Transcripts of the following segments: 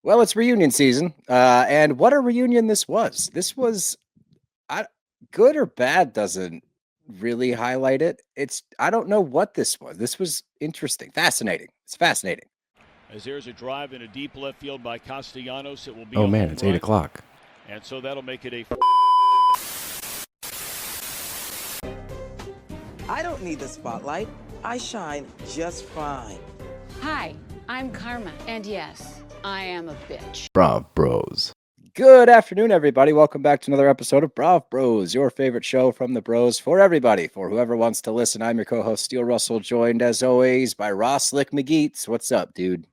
Well, it's reunion season, and what a reunion this was. This was I, good or bad doesn't really highlight it. I don't know what this was. This was interesting, fascinating. It's fascinating. As there's a drive in a deep left field by Castellanos, it will be Oh a man, home it's run. 8:00. And so that'll make it a. I don't need the spotlight. I shine just fine. Hi, I'm Karma, and yes, I am a bitch. Brav Bros. Good afternoon, everybody. Welcome back to another episode of Brav Bros, your favorite show from the bros for everybody, for whoever wants to listen. I'm your co-host, Steele Russell, joined as always by RHOSLC McGeets. What's up, dude?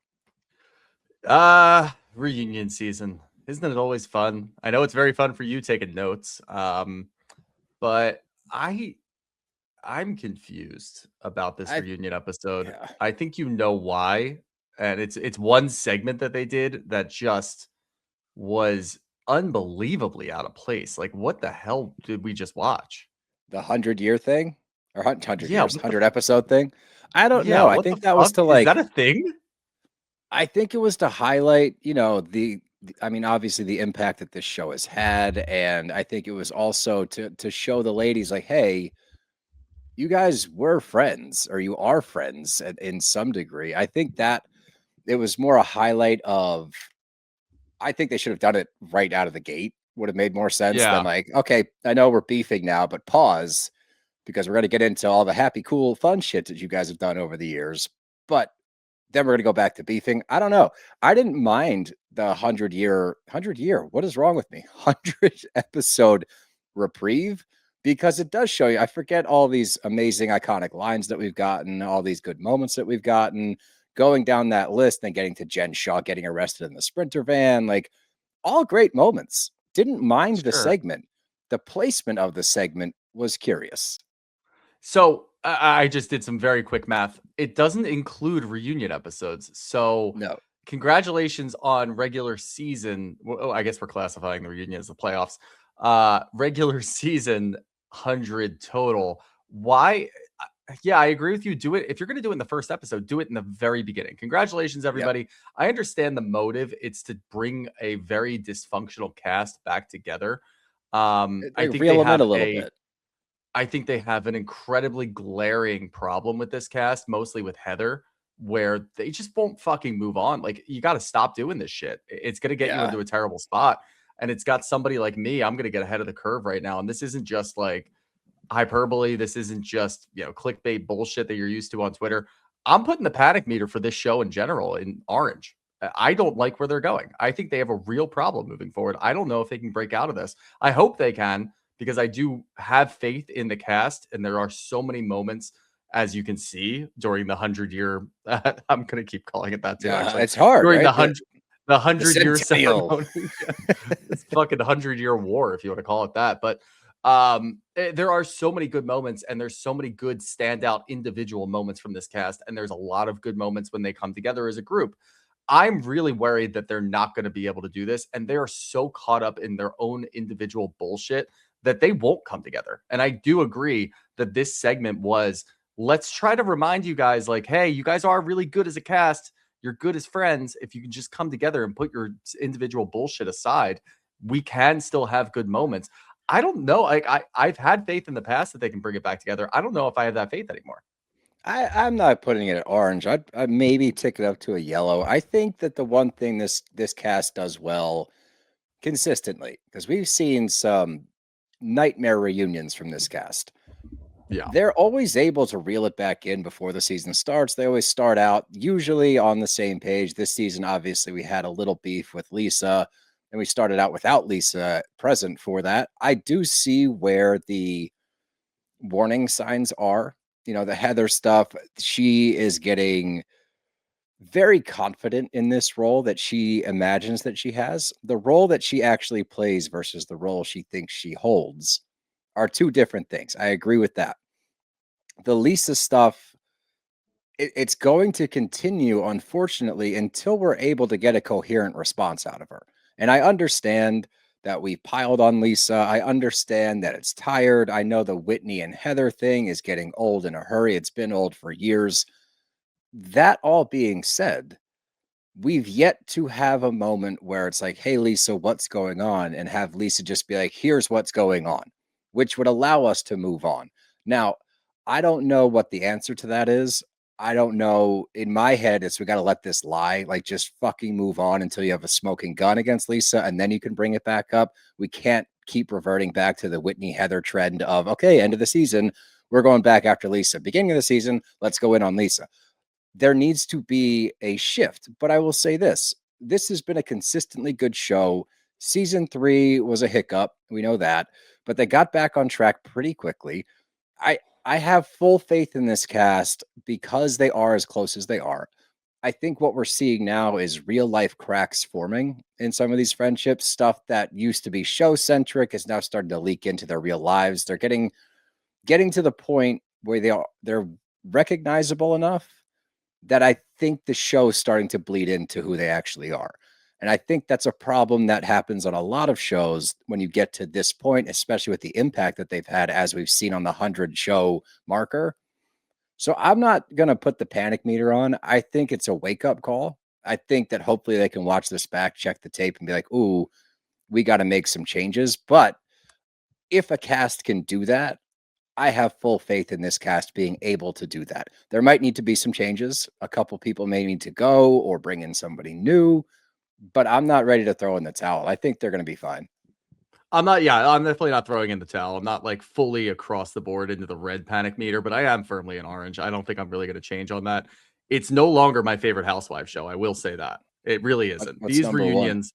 Reunion season. Isn't it always fun? I know it's very fun for you taking notes. But I'm confused about this reunion episode. Yeah. I think you know why. And it's one segment that they did that just was unbelievably out of place. Like, what the hell did we just watch? The 100-year thing? Or 100 Yeah, years, what the 100 episode thing? I don't Yeah, know. I what think the that was fuck? to Is that a thing? I think it was to highlight, I mean, obviously the impact that this show has had. And I think it was also to show the ladies like, hey, you guys were friends, or you are friends in some degree. I think that it was more a highlight of, I think they should have done it right out of the gate. Would have made more sense than Yeah. like, okay, I know we're beefing now, but pause, because we're going to get into all the happy, cool, fun shit that you guys have done over the years. But then we're going to go back to beefing. I don't know. I didn't mind the 100 year. What is wrong with me? 100 episode reprieve, because it does show you. I forget all these amazing, iconic lines that we've gotten, all these good moments that we've gotten, going down that list and getting to Jen Shaw getting arrested in the Sprinter van. Like, all great moments. Didn't mind the Sure. segment. The placement of the segment was curious. So I just did some very quick math. It doesn't include reunion episodes. So No. congratulations on regular season. Well, I guess we're classifying the reunion as the playoffs. Regular season 100 total. Why? Yeah, I agree with you. Do it. If you're going to do it in the first episode, do it in the very beginning. Congratulations, everybody. I understand the motive. It's to bring a very dysfunctional cast back together. I think Reel they them in have a little bit. I think they have an incredibly glaring problem with this cast, mostly with Heather, where they just won't fucking move on. Like, you got to stop doing this shit. It's going to get you Yeah. into a terrible spot. And it's got somebody like me. I'm going to get ahead of the curve right now. And this isn't just like hyperbole. This isn't just, clickbait bullshit that you're used to on Twitter. I'm putting the panic meter for this show in general in orange. I don't like where they're going. I think they have a real problem moving forward. I don't know if they can break out of this. I hope they can, because I do have faith in the cast, and there are so many moments, as you can see, during the 100-year. I'm going to keep calling it that too. Actually, It's hard, during right? the 100-year centennial. ceremony, it's fucking 100-year war, if you want to call it that. But there are so many good moments, and there's so many good standout individual moments from this cast, and there's a lot of good moments when they come together as a group. I'm really worried that they're not going to be able to do this, and they are so caught up in their own individual bullshit that they won't come together. And I do agree that this segment was, let's try to remind you guys, like, hey, you guys are really good as a cast. You're good as friends. If you can just come together and put your individual bullshit aside, we can still have good moments. I don't know. Like, I've had faith in the past that they can bring it back together. I don't know if I have that faith anymore. I'm not putting it at orange. I'd maybe tick it up to a yellow. I think that the one thing this cast does well consistently, because we've seen some nightmare reunions from this cast. Yeah. They're always able to reel it back in before the season starts. They always start out usually on the same page. This season, obviously, we had a little beef with Lisa, and we started out without Lisa present for that. I do see where the warning signs are. The Heather stuff, she is getting very confident in this role that she imagines that she has. The role that she actually plays versus the role she thinks she holds are two different things. I agree with that. The Lisa stuff, it's going to continue, unfortunately, until we're able to get a coherent response out of her. And I understand that we piled on Lisa. I understand that it's tired. I know the Whitney and Heather thing is getting old in a hurry. It's been old for years. That all being said, we've yet to have a moment where it's like, hey, Lisa, what's going on? And have Lisa just be like, here's what's going on, which would allow us to move on. Now, I don't know what the answer to that is. I don't know. In my head, it's we got to let this lie, like just fucking move on until you have a smoking gun against Lisa and then you can bring it back up. We can't keep reverting back to the Whitney Heather trend of, okay, end of the season, we're going back after Lisa. Beginning of the season, let's go in on Lisa. There needs to be a shift. But I will say this has been a consistently good show. Season 3 was a hiccup. We know that. But they got back on track pretty quickly. I have full faith in this cast because they are as close as they are. I think what we're seeing now is real life cracks forming in some of these friendships. Stuff that used to be show centric is now starting to leak into their real lives. They're getting to the point where they're recognizable enough that I think the show's starting to bleed into who they actually are. And I think that's a problem that happens on a lot of shows when you get to this point, especially with the impact that they've had, as we've seen on the 100 show marker. So I'm not going to put the panic meter on. I think it's a wake up call. I think that hopefully they can watch this back, check the tape, and be like, ooh, we got to make some changes. But if a cast can do that, I have full faith in this cast being able to do that. There might need to be some changes. A couple people may need to go or bring in somebody new, but I'm not ready to throw in the towel. I think they're going to be fine. I'm definitely not throwing in the towel. I'm not like fully across the board into the red panic meter, but I am firmly in orange. I don't think I'm really going to change on that. It's no longer my favorite Housewives show. I will say that. It really isn't. What's These number one? reunions,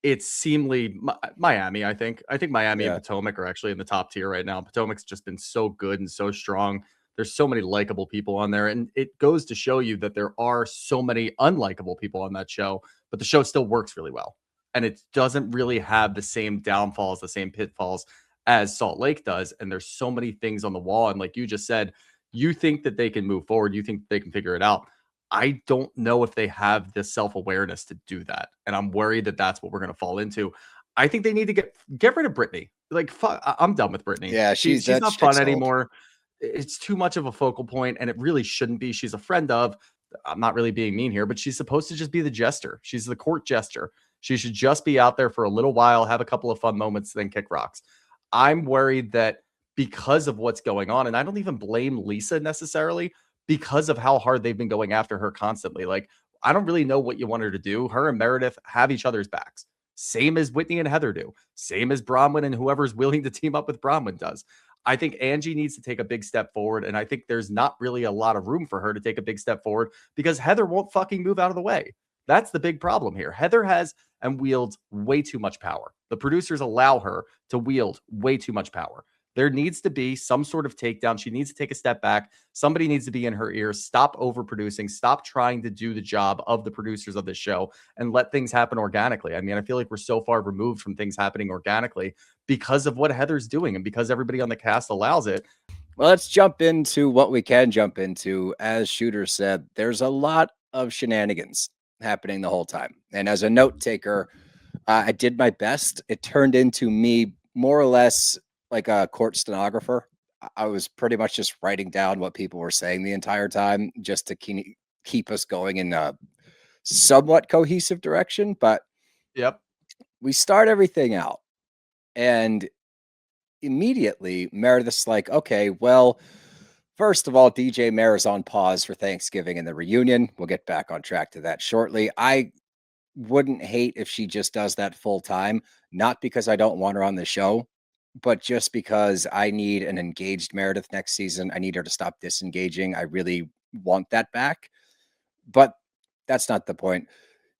it's seemingly Miami, I think. I think Miami Yeah. and Potomac are actually in the top tier right now. Potomac's just been so good and so strong. There's so many likable people on there. And it goes to show you that there are so many unlikable people on that show, but the show still works really well. And it doesn't really have the same downfalls, the same pitfalls as Salt Lake does. And there's so many things on the wall. And like you just said, you think that they can move forward. You think they can figure it out. I don't know if they have the self-awareness to do that. And I'm worried that that's what we're going to fall into. I think they need to get rid of Brittany. Like, fuck, I'm done with Brittany. Yeah, she's not fun anymore. It's too much of a focal point, and it really shouldn't be. She's a friend of, I'm not really being mean here, but she's supposed to just be the jester. She's the court jester. She should just be out there for a little while, have a couple of fun moments, then kick rocks. I'm worried that because of what's going on, and I don't even blame Lisa necessarily, because of how hard they've been going after her constantly. Like, I don't really know what you want her to do. Her and Meredith have each other's backs. Same as Whitney and Heather do. Same as Bronwyn and whoever's willing to team up with Bronwyn does. I think Angie needs to take a big step forward, and I think there's not really a lot of room for her to take a big step forward because Heather won't fucking move out of the way. That's the big problem here. Heather has and wields way too much power. The producers allow her to wield way too much power. There needs to be some sort of takedown. She needs to take a step back. Somebody needs to be in her ear. Stop overproducing. Stop trying to do the job of the producers of this show and let things happen organically. I mean, I feel like we're so far removed from things happening organically because of what Heather's doing and because everybody on the cast allows it. Well, let's jump into what we can jump into. As Shooter said, there's a lot of shenanigans happening the whole time. And as a note taker, I did my best. It turned into me more or less like a court stenographer. I was pretty much just writing down what people were saying the entire time just to keep us going in a somewhat cohesive direction. But Yep. we start everything out and immediately Meredith's like, okay, well, first of all, DJ Mayer is on pause for Thanksgiving and the reunion. We'll get back on track to that shortly. I wouldn't hate if she just does that full time, not because I don't want her on the show, but just because I need an engaged Meredith next season. I need her to stop disengaging. I really want that back. But that's not the point.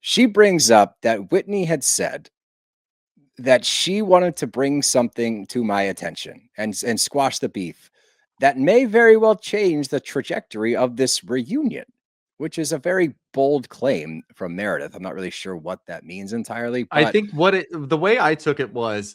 She brings up that Whitney had said that she wanted to bring something to my attention and squash the beef that may very well change the trajectory of this reunion, which is a very bold claim from Meredith. I'm not really sure what that means entirely, but I think the way I took it was,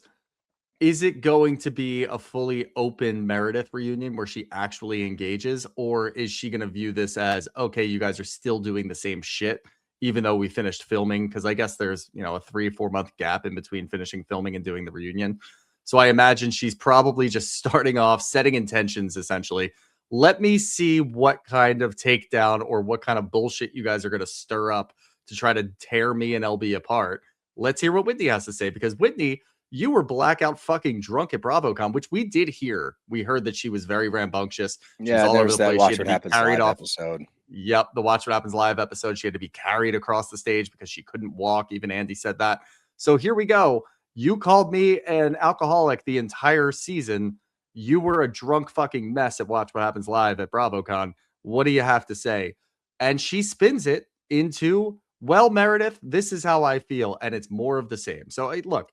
is it going to be a fully open Meredith reunion where she actually engages, or is she going to view this as, okay, you guys are still doing the same shit, even though we finished filming? Because I guess there's, a 3-4 month gap in between finishing filming and doing the reunion. So I imagine she's probably just starting off, setting intentions, essentially. Let me see what kind of takedown or what kind of bullshit you guys are going to stir up to try to tear me and LB apart. Let's hear what Whitney has to say, because Whitney, you were blackout fucking drunk at BravoCon, which we did hear. We heard that she was very rambunctious. She was Yeah, all there over was the that place. She Watch had to What be Happens carried Live off. episode. Yep, the Watch What Happens Live episode. She had to be carried across the stage because she couldn't walk. Even Andy said that. So here we go. You called me an alcoholic the entire season. You were a drunk fucking mess at Watch What Happens Live at BravoCon. What do you have to say? And she spins it into, well, Meredith, this is how I feel. And it's more of the same. So look,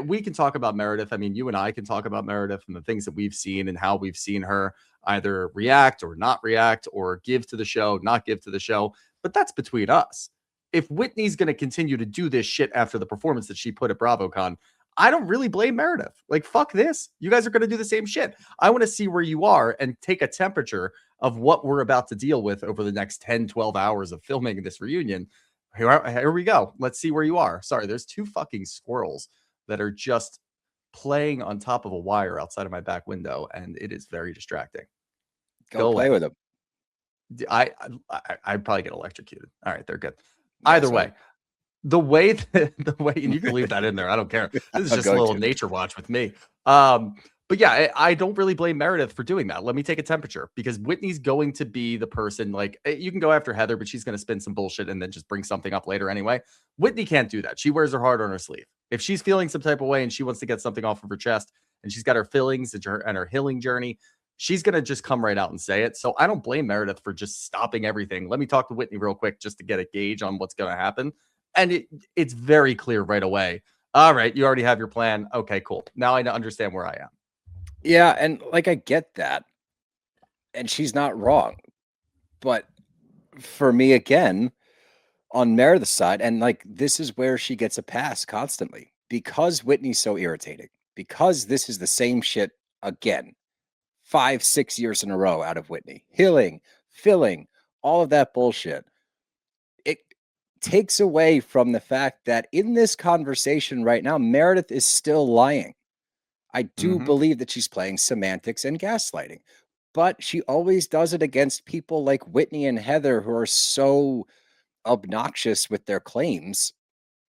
we can talk about Meredith. I mean, you and I can talk about Meredith and the things that we've seen and how we've seen her either react or not react or give to the show, not give to the show. But that's between us. If Whitney's going to continue to do this shit after the performance that she put at BravoCon, I don't really blame Meredith. Like, fuck this. You guys are going to do the same shit. I want to see where you are and take a temperature of what we're about to deal with over the next 10, 12 hours of filming this reunion. Here we go. Let's see where you are. Sorry, there's 2 fucking squirrels that are just playing on top of a wire outside of my back window, and it is very distracting. Go play with them. I'd probably get electrocuted. All right, they're good. Yeah, Either so way, the way, and you can leave that in there. I don't care. This is just a little nature watch with me. But yeah, I don't really blame Meredith for doing that. Let me take a temperature, because Whitney's going to be the person, like, you can go after Heather, but she's going to spin some bullshit and then just bring something up later anyway. Whitney can't do that. She wears her heart on her sleeve. If she's feeling some type of way and she wants to get something off of her chest and she's got her feelings and her healing journey, she's going to just come right out and say it. So I don't blame Meredith for just stopping everything. Let me talk to Whitney real quick just to get a gauge on what's going to happen. And it's very clear right away. All right, you already have your plan. Okay, cool. Now I understand where I am. Yeah, and like, I get that. And she's not wrong. But for me, again, on Meredith's side, and like, this is where she gets a pass constantly, because Whitney's so irritating, because this is the same shit again, 5, 6 years in a row out of Whitney. Healing, filling, all of that bullshit. It takes away from the fact that in this conversation right now, Meredith is still lying. I do believe that she's playing semantics and gaslighting, but she always does it against people like Whitney and Heather, who are so obnoxious with their claims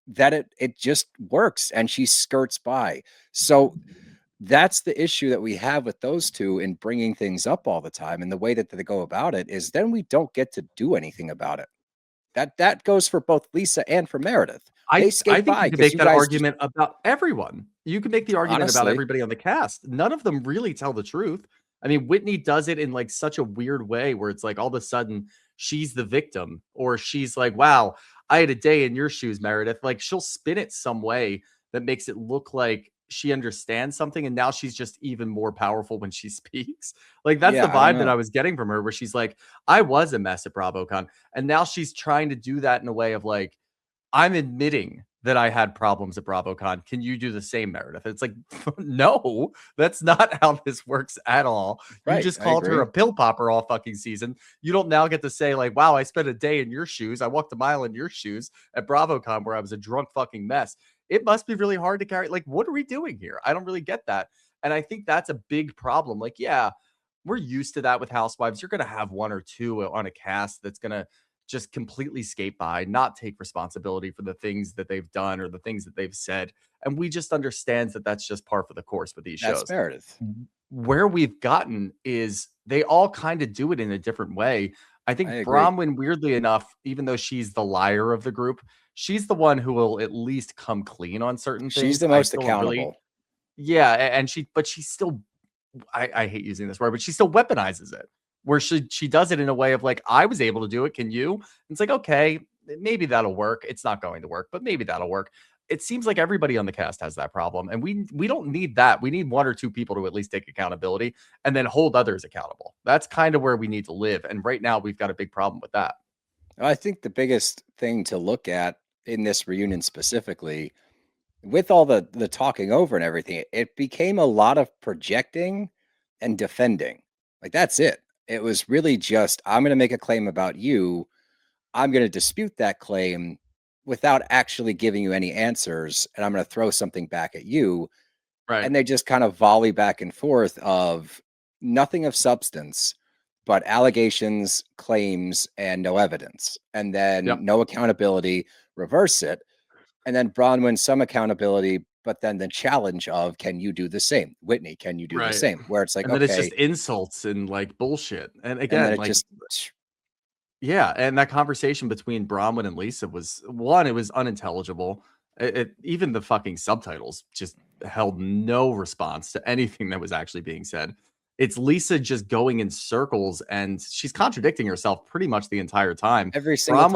that it just works, and she skirts by. So that's the issue that we have with those two in bringing things up all the time. And the way that they go about it is then we don't get to do anything about it. That goes for both Lisa and for Meredith. They I skate think by you can 'cause make you that guys argument about everyone. You can make the argument about Honestly. everybody on the cast. None of them really tell the truth. I mean, Whitney does it in like such a weird way where it's like all of a sudden she's the victim, or she's like, wow, I had a day in your shoes, Meredith. Like, she'll spin it some way that makes it look like she understands something, and now she's just even more powerful when she speaks. Like, that's the Yeah, I don't vibe that know. I was getting from her, where she's like, I was a mess at BravoCon. And now she's trying to do that in a way of like, I'm admitting that I had problems at BravoCon. Can you do the same, Meredith? It's like, no, that's not how this works at all. You Right, just I called her agree. a pill popper all fucking season. You don't now get to say like, wow, I spent a day in your shoes. I walked a mile in your shoes at BravoCon where I was a drunk fucking mess. It must be really hard to carry. Like, what are we doing here? I don't really get that. And I think that's a big problem. Like, yeah, we're used to that with Housewives. You're going to have one or two on a cast that's going to just completely skate by, not take responsibility for the things that they've done or the things that they've said. And we just understand that that's just par for the course with these That's shows. Meredith. Where we've gotten is they all kind of do it in a different way. I think I agree. Bronwyn, weirdly enough, even though she's the liar of the group, she's the one who will at least come clean on certain things. She's the I most still really- accountable. yeah, and she's still, I hate using this word, but she still weaponizes it, where she does it in a way of like, I was able to do it. Can you? And it's like, okay, maybe that'll work. It's not going to work, but maybe that'll work. It seems like everybody on the cast has that problem, and we don't need that. We need one or two people to at least take accountability and then hold others accountable. That's kind of where we need to live. And right now we've got a big problem with that. I think the biggest thing to look at in this reunion specifically, with all the talking over and everything, it became a lot of projecting and defending. Like, that's it. It was really just, I'm going to make a claim about you. I'm going to dispute that claim without actually giving you any answers, and I'm going to throw something back at you. Right. And they just kind of volley back and forth of nothing of substance, but allegations, claims, and no evidence. And Yep. then no accountability, reverse it. And then Bronwyn, some accountability, but then the challenge of, can you do the same? Whitney, can you do the Right. same? Where it's like, And then it's okay. just insults and like bullshit. And And then again, it like, just, yeah, and that conversation between Bronwyn and Lisa was one, it was unintelligible. Even the fucking subtitles just held no response to anything that was actually being said. It's Lisa just going in circles and she's contradicting herself pretty much the entire time. every single time.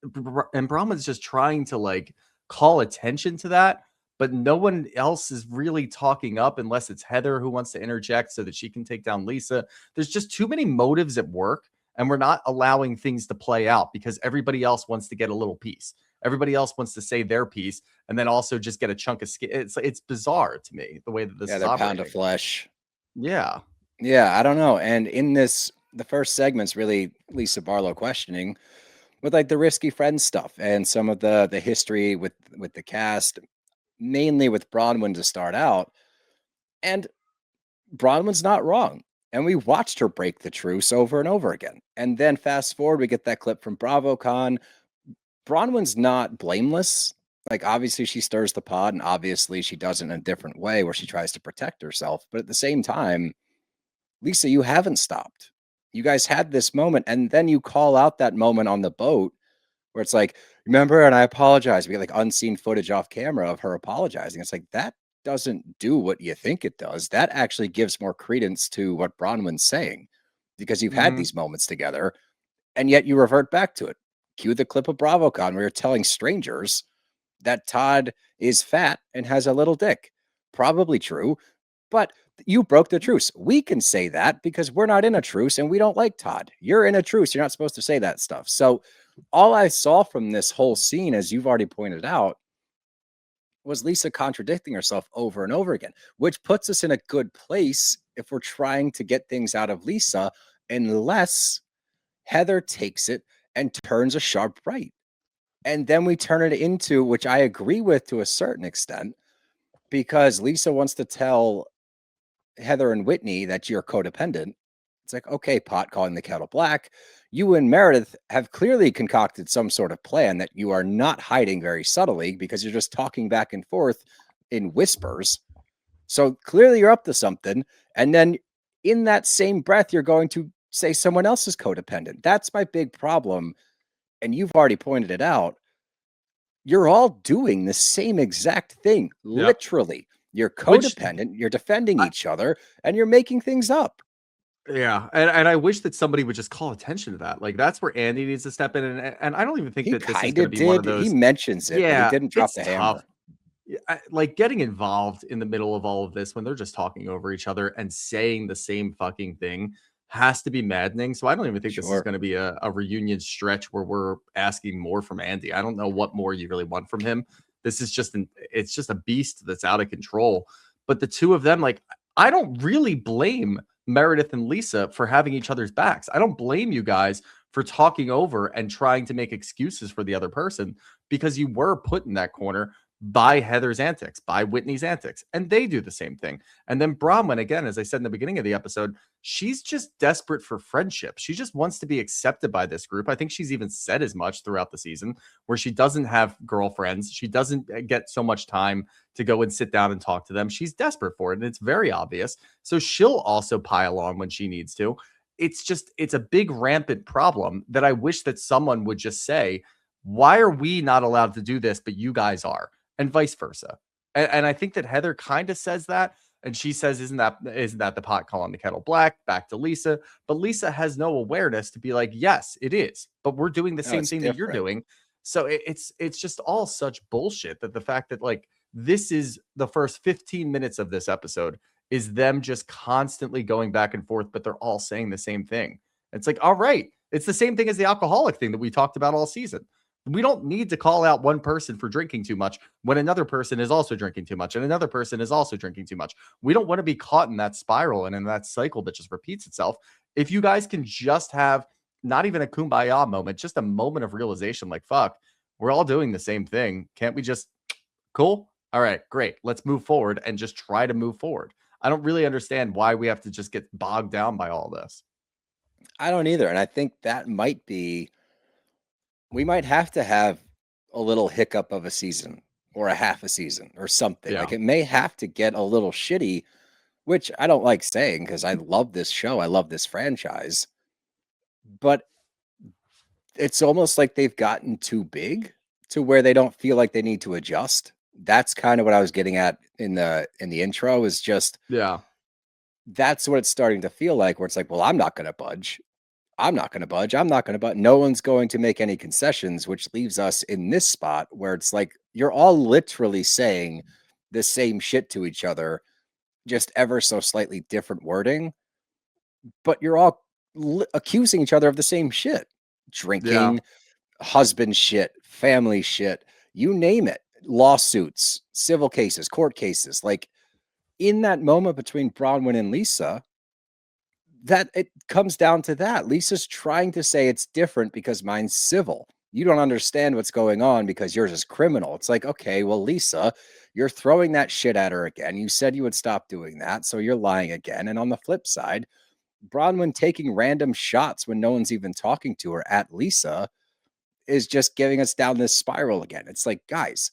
Bronwyn's just trying to like call attention to that, but no one else is really talking up unless it's Heather who wants to interject so that she can take down Lisa. There's just too many motives at work. And we're not allowing things to play out because everybody else wants to get a little piece. Everybody else wants to say their piece and then also just get a chunk of skin. It's bizarre to me the way that this Yeah, is they're pound operating. of flesh. Yeah. Yeah, I don't know. And in this, the first segment's really Lisa Barlow questioning with like the risky friend stuff and some of the history with the cast, mainly with Bronwyn to start out. And Bronwyn's not wrong. And we watched her break the truce over and over again. And then fast forward, we get that clip from BravoCon. Bronwyn's not blameless. Like, obviously, she stirs the pot, and obviously, she does it in a different way where she tries to protect herself. But at the same time, Lisa, you haven't stopped. You guys had this moment, and then you call out that moment on the boat where it's like, remember, and I apologize. We get like unseen footage off camera of her apologizing. It's like, that doesn't do what you think it does. That actually gives more credence to what Bronwyn's saying because you've had Mhm. these moments together and yet you revert back to it. Cue the clip of BravoCon where you're telling strangers that Todd is fat and has a little dick. Probably true, but you broke the truce. We can say that because we're not in a truce and we don't like Todd. You're in a truce. You're not supposed to say that stuff. So all I saw from this whole scene, as you've already pointed out, was Lisa contradicting herself over and over again, which puts us in a good place if we're trying to get things out of Lisa, unless Heather takes it and turns a sharp right. And then we turn it into, which I agree with to a certain extent, because Lisa wants to tell Heather and Whitney that you're codependent. It's like, okay, pot calling the kettle black. You and Meredith have clearly concocted some sort of plan that you are not hiding very subtly because you're just talking back and forth in whispers. So clearly you're up to something. And then in that same breath, you're going to say someone else is codependent. That's my big problem. And you've already pointed it out. You're all doing the same exact thing, Yep. literally. You're Which codependent, you're defending I, each other, and you're making things up. yeah, and I wish that somebody would just call attention to that. Like that's where Andy needs to step in, and I don't even think He that this is kind going to of be one of did. He those. mentions it, but he Yeah, didn't drop it's the tough. hammer. Yeah, like getting involved in the middle of all of this when they're just talking over each other and saying the same fucking thing has to be maddening. So I don't even think this is Sure. going to be a reunion stretch where we're asking more from Andy. I don't know what more you really want from him. This is just it's just a beast that's out of control. But the two of them, like, I don't really blame Meredith and Lisa for having each other's backs. I don't blame you guys for talking over and trying to make excuses for the other person because you were put in that corner by Heather's antics, by Whitney's antics, and they do the same thing. And then Bronwyn, again, as I said in the beginning of the episode, she's just desperate for friendship. She just wants to be accepted by this group. I think she's even said as much throughout the season, where she doesn't have girlfriends. She doesn't get so much time to go and sit down and talk to them. She's desperate for it, and it's very obvious. So she'll also pile on when she needs to. It's a big rampant problem that I wish that someone would just say, why are we not allowed to do this, but you guys are? And vice versa. And I think that Heather kind of says that. And she says, isn't that the pot calling the kettle black? Back to Lisa. But Lisa has no awareness to be like, yes, it is. But we're doing the No, same it's thing that you're different. doing. So it's just all such bullshit that the fact that like this is the first 15 minutes of this episode is them just constantly going back and forth, but they're all saying the same thing. It's like, all right, it's the same thing as the alcoholic thing that we talked about all season. We don't need to call out one person for drinking too much when another person is also drinking too much and another person is also drinking too much. We don't want to be caught in that spiral and in that cycle that just repeats itself. If you guys can just have not even a kumbaya moment, just a moment of realization like, fuck, we're all doing the same thing. Can't we just, cool? All right, great. Let's move forward and just try to move forward. I don't really understand why we have to just get bogged down by all this. I don't either. And I think that might be, we might have to have a little hiccup of a season or a half a season or something. Yeah. Like it may have to get a little shitty, which I don't like saying because I love this show. I love this franchise. But it's almost like they've gotten too big to where they don't feel like they need to adjust. That's kind of what I was getting at in the intro, is just Yeah. that's what it's starting to feel like, where it's like, well, I'm not going to budge. I'm not going to budge. I'm not going to budge. No one's going to make any concessions, which leaves us in this spot where it's like you're all literally saying the same shit to each other, just ever so slightly different wording, but you're all accusing each other of the same shit. Yeah. Drinking, husband shit, family shit, you name it. Lawsuits, civil cases, court cases. Like in that moment between Bronwyn and Lisa, that it comes down to that. Lisa's trying to say it's different because mine's civil. You don't understand what's going on because yours is criminal. It's like, okay, well, Lisa, you're throwing that shit at her again. You said you would stop doing that, so you're lying again. And on the flip side, Bronwyn taking random shots when no one's even talking to her at Lisa is just getting us down this spiral again. It's like, guys,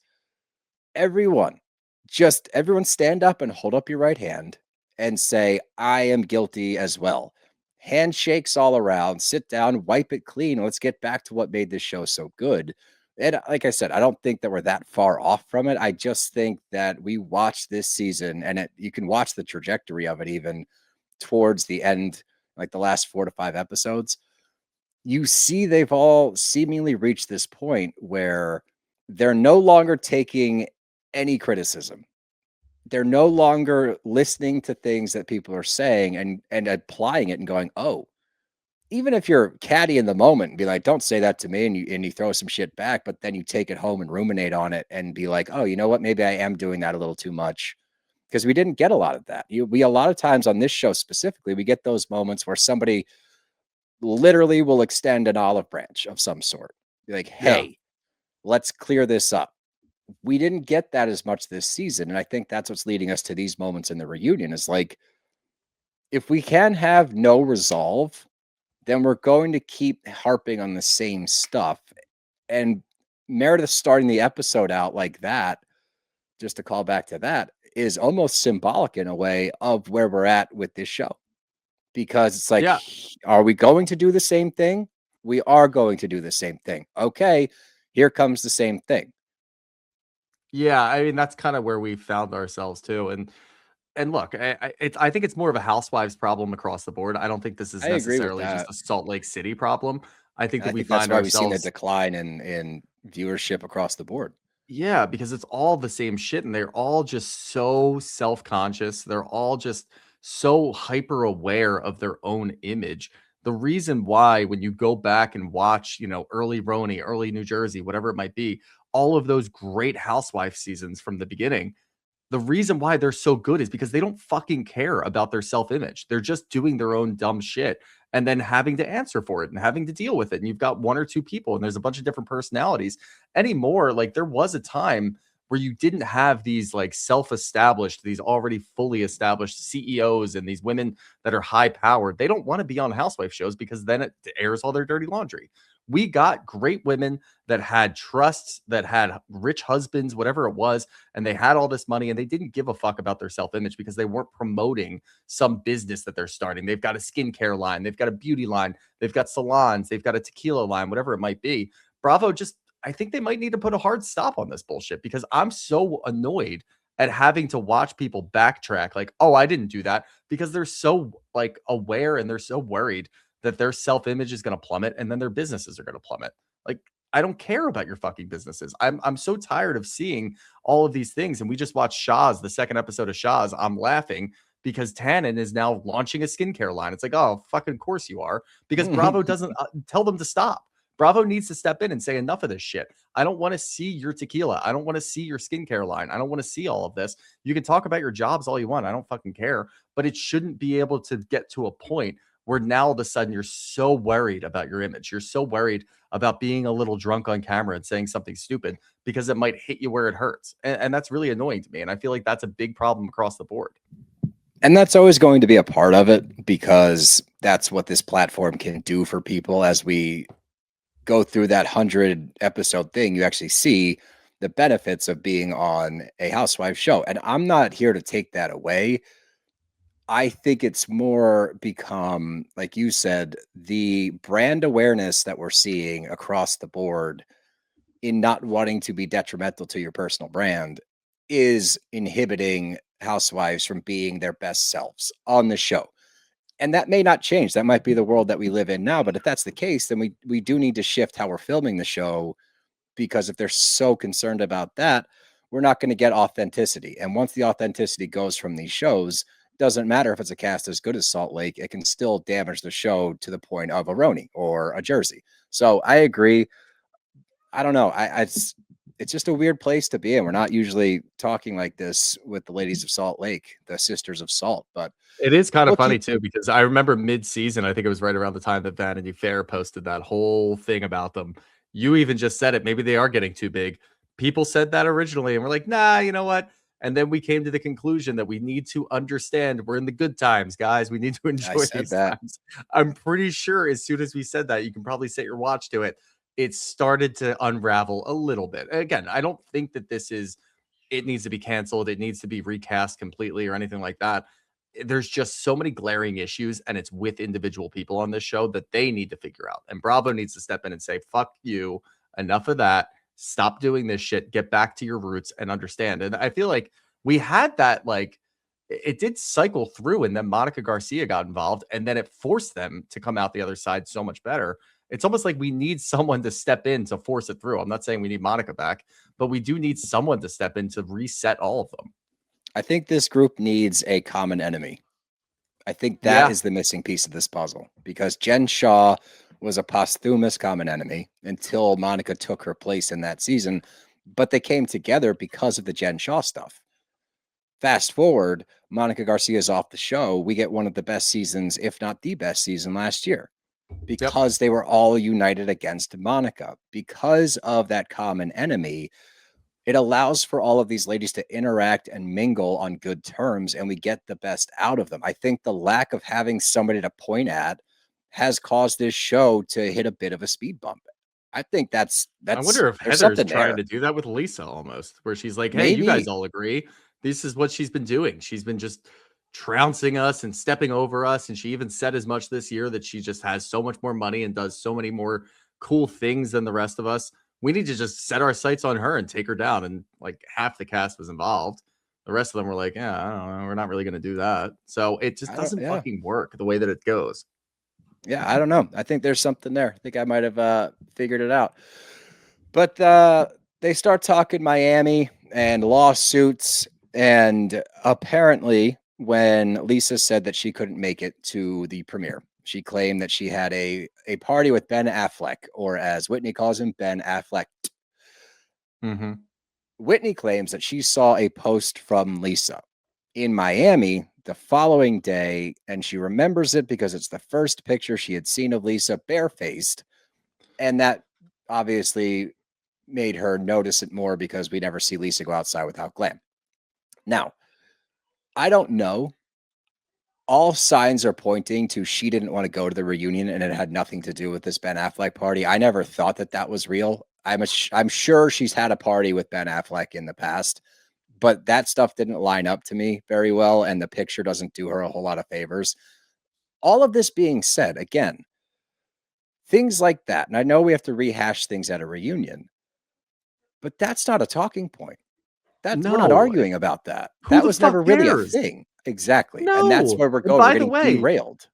everyone, just everyone stand up and hold up your right hand and say, I am guilty as well. Handshakes all around, sit down, wipe it clean. Let's get back to what made this show so good. And like I said, I don't think that we're that far off from it. I just think that we watched this season and you can watch the trajectory of it even towards the end, like the last 4 to 5 episodes. You see, they've all seemingly reached this point where they're no longer taking any criticism. They're no longer listening to things that people are saying and applying it and going, oh, even if you're catty in the moment and be like, don't say that to me, and you throw some shit back, but then you take it home and ruminate on it and be like, oh, you know what? Maybe I am doing that a little too much. Because we didn't get a lot of that. We a lot of times on this show specifically, we get those moments where somebody literally will extend an olive branch of some sort. Be like, Yeah. hey, let's clear this up. We didn't get that as much this season. And I think that's what's leading us to these moments in the reunion is like, if we can have no resolve, then we're going to keep harping on the same stuff. And Meredith starting the episode out like that, just to call back to that, is almost symbolic in a way of where we're at with this show. Because it's like, Yeah. are we going to do the same thing? We are going to do the same thing. Okay, here comes the same thing. Yeah. I mean, that's kind of where we found ourselves too. And look, I think it's more of a housewives problem across the board. I don't think this is I agree with necessarily just that. a Salt Lake City problem. I think I that we think that's find why we've seen a ourselves, decline in viewership across the board. yeah, because it's all the same shit and they're all just so self-conscious. They're all just so hyper aware of their own image. The reason why when you go back and watch, early Roni, early New Jersey, whatever it might be, all of those great housewife seasons from the beginning, the reason why they're so good is because they don't fucking care about their self-image. They're just doing their own dumb shit and then having to answer for it and having to deal with it. And you've got one or two people and there's a bunch of different personalities anymore. Like there was a time where you didn't have these like self-established, these already fully established CEOs and these women that are high powered. They don't want to be on housewife shows because then it airs all their dirty laundry. We got great women that had trusts, that had rich husbands, whatever it was, and they had all this money and they didn't give a fuck about their self-image because they weren't promoting some business that they're starting. They've got a skincare line, they've got a beauty line, they've got salons, they've got a tequila line, whatever it might be. Bravo just, I think they might need to put a hard stop on this bullshit because I'm so annoyed at having to watch people backtrack like, oh, I didn't do that, because they're so like aware and they're so worried that their self-image is going to plummet and then their businesses are going to plummet. Like, I don't care about your fucking businesses. I'm so tired of seeing all of these things. And we just watched Shaw's, the second episode of Shaw's. I'm laughing because Tannen is now launching a skincare line. It's like, oh, fucking course you are, because Bravo doesn't tell them to stop. Bravo needs to step in and say enough of this shit. I don't want to see your tequila. I don't want to see your skincare line. I don't want to see all of this. You can talk about your jobs all you want. I don't fucking care, but it shouldn't be able to get to a point where now all of a sudden you're so worried about your image. You're so worried about being a little drunk on camera and saying something stupid because it might hit you where it hurts. And that's really annoying to me. And I feel like that's a big problem across the board. And that's always going to be a part of it because that's what this platform can do for people. As we go through that 100 episode thing, you actually see the benefits of being on a housewife show. And I'm not here to take that away. I think it's more become, like you said, the brand awareness that we're seeing across the board in not wanting to be detrimental to your personal brand is inhibiting housewives from being their best selves on the show. And that may not change. That might be the world that we live in now. But if that's the case, then we do need to shift how we're filming the show, because if they're so concerned about that, we're not going to get authenticity. And once the authenticity goes from these shows, doesn't matter if it's a cast as good as Salt Lake, it can still damage the show to the point of a Roni or a Jersey. So I agree. I don't know. It's just a weird place to be in. We're not usually talking like this with the ladies of Salt Lake, the sisters of Salt, but It is kind of we'll funny keep. too, because I remember mid-season, I think it was right around the time that Vanity Fair posted that whole thing about them. You even just said it. Maybe they are getting too big. People said that originally, and we're like, nah, you know what? And then we came to the conclusion that we need to understand we're in the good times, guys. We need to I enjoy said these that. times. I'm pretty sure as soon as we said that, you can probably set your watch to it. It started to unravel a little bit. Again, I don't think that it needs to be canceled. It needs to be recast completely or anything like that. There's just so many glaring issues, and it's with individual people on this show that they need to figure out. And Bravo needs to step in and say, fuck you, enough of that. Stop doing this shit. Get back to your roots and understand. And I feel like we had that, like, it did cycle through, and then Monica Garcia got involved, and then it forced them to come out the other side so much better. It's almost like we need someone to step in to force it through. I'm not saying we need Monica back, but we do need someone to step in to reset all of them. I think this group needs a common enemy. I think that Yeah. is the missing piece of this puzzle, because Jen Shaw was a posthumous common enemy until Monica took her place in that season, but they came together because of the Jen Shaw stuff. Fast forward, Monica Garcia is off the show. We get one of the best seasons, if not the best season last year, Yep. because they were all united against Monica. Because of that common enemy, it allows for all of these ladies to interact and mingle on good terms, and we get the best out of them. I think the lack of having somebody to point at has caused this show to hit a bit of a speed bump. I think I wonder if there's Heather's something trying there. to do that with Lisa almost, where she's like, "Hey, you guys Maybe. all agree. This is what she's been doing. She's been just trouncing us and stepping over us." And she even said as much this year that she just has so much more money and does so many more cool things than the rest of us. We need to just set our sights on her and take her down. And like half the cast was involved. The rest of them were like, "Yeah, I don't know. We're not really going to do that." So it just I don't doesn't yeah. fucking work the way that it goes. Yeah, I don't know. I think there's something there. I think I might have figured it out. But they start talking Miami and lawsuits. And apparently, when Lisa said that she couldn't make it to the premiere, she claimed that she had a party with Ben Affleck, or as Whitney calls him, Ben Affleck. Mm-hmm. Whitney claims that she saw a post from Lisa in Miami the following day, and she remembers it because it's the first picture she had seen of Lisa barefaced. And that obviously made her notice it more, because we never see Lisa go outside without glam. Now, I don't know. All signs are pointing to she didn't want to go to the reunion, and it had nothing to do with this Ben Affleck party. I never thought that that was real. I'm sure she's had a party with Ben Affleck in the past, but that stuff didn't line up to me very well, and the picture doesn't do her a whole lot of favors. All of this being said, again, things like that, and I know we have to rehash things at a reunion, but that's not a talking point. We're not No, arguing about that. who That the was never fuck really a cares? thing. Exactly. And that's No. where we're And going. We're by the getting way, derailed.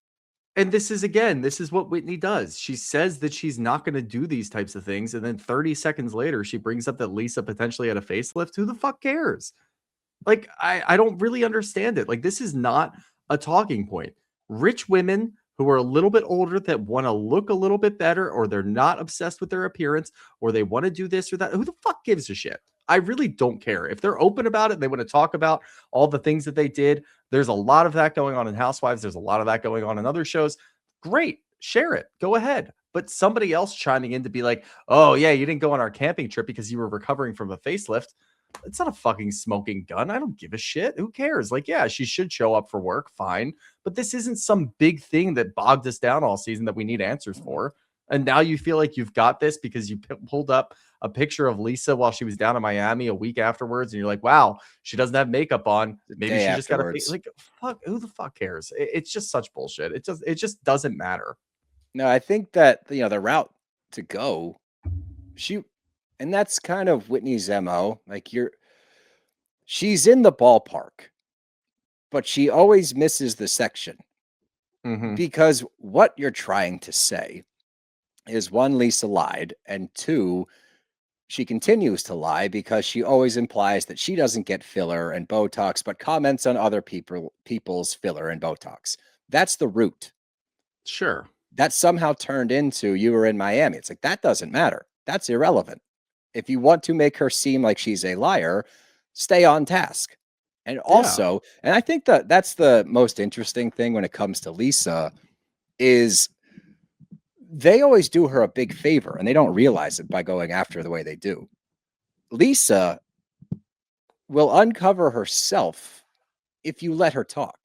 and this is again, this is what Whitney does. She says that she's not going to do these types of things. And then 30 seconds later, she brings up that Lisa potentially had a facelift. Who the fuck cares? Like, I don't really understand it. Like, this is not a talking point. Rich women who are a little bit older that want to look a little bit better, or they're not obsessed with their appearance, or they want to do this or that. Who the fuck gives a shit? I really don't care. If they're open about it, they want to talk about all the things that they did. There's a lot of that going on in Housewives. There's a lot of that going on in other shows. Great. Share it. Go ahead. But somebody else chiming in to be like, oh, yeah, you didn't go on our camping trip because you were recovering from a facelift. It's not a fucking smoking gun. I don't give a shit. Who cares? Like, yeah, she should show up for work, fine. But this isn't some big thing that bogged us down all season that we need answers for. And now you feel like you've got this because you pulled up a picture of Lisa while she was down in Miami a week afterwards, and you're like, wow, she doesn't have makeup on. Maybe she just got to like, fuck. Who the fuck cares? It's just such bullshit. It just doesn't matter. No, I think that the route to go, and that's kind of Whitney's MO. Like she's in the ballpark, but she always misses the section because what you're trying to say is one, Lisa lied, and two, she continues to lie because she always implies that she doesn't get filler and Botox, but comments on other people's filler and Botox. That's the root. Sure. That somehow turned into you were in Miami. It's like, that doesn't matter. That's irrelevant. If you want to make her seem like she's a liar, stay on task. And also, and I think that that's the most interesting thing when it comes to Lisa is they always do her a big favor and they don't realize it by going after her the way they do. Lisa will uncover herself if you let her talk.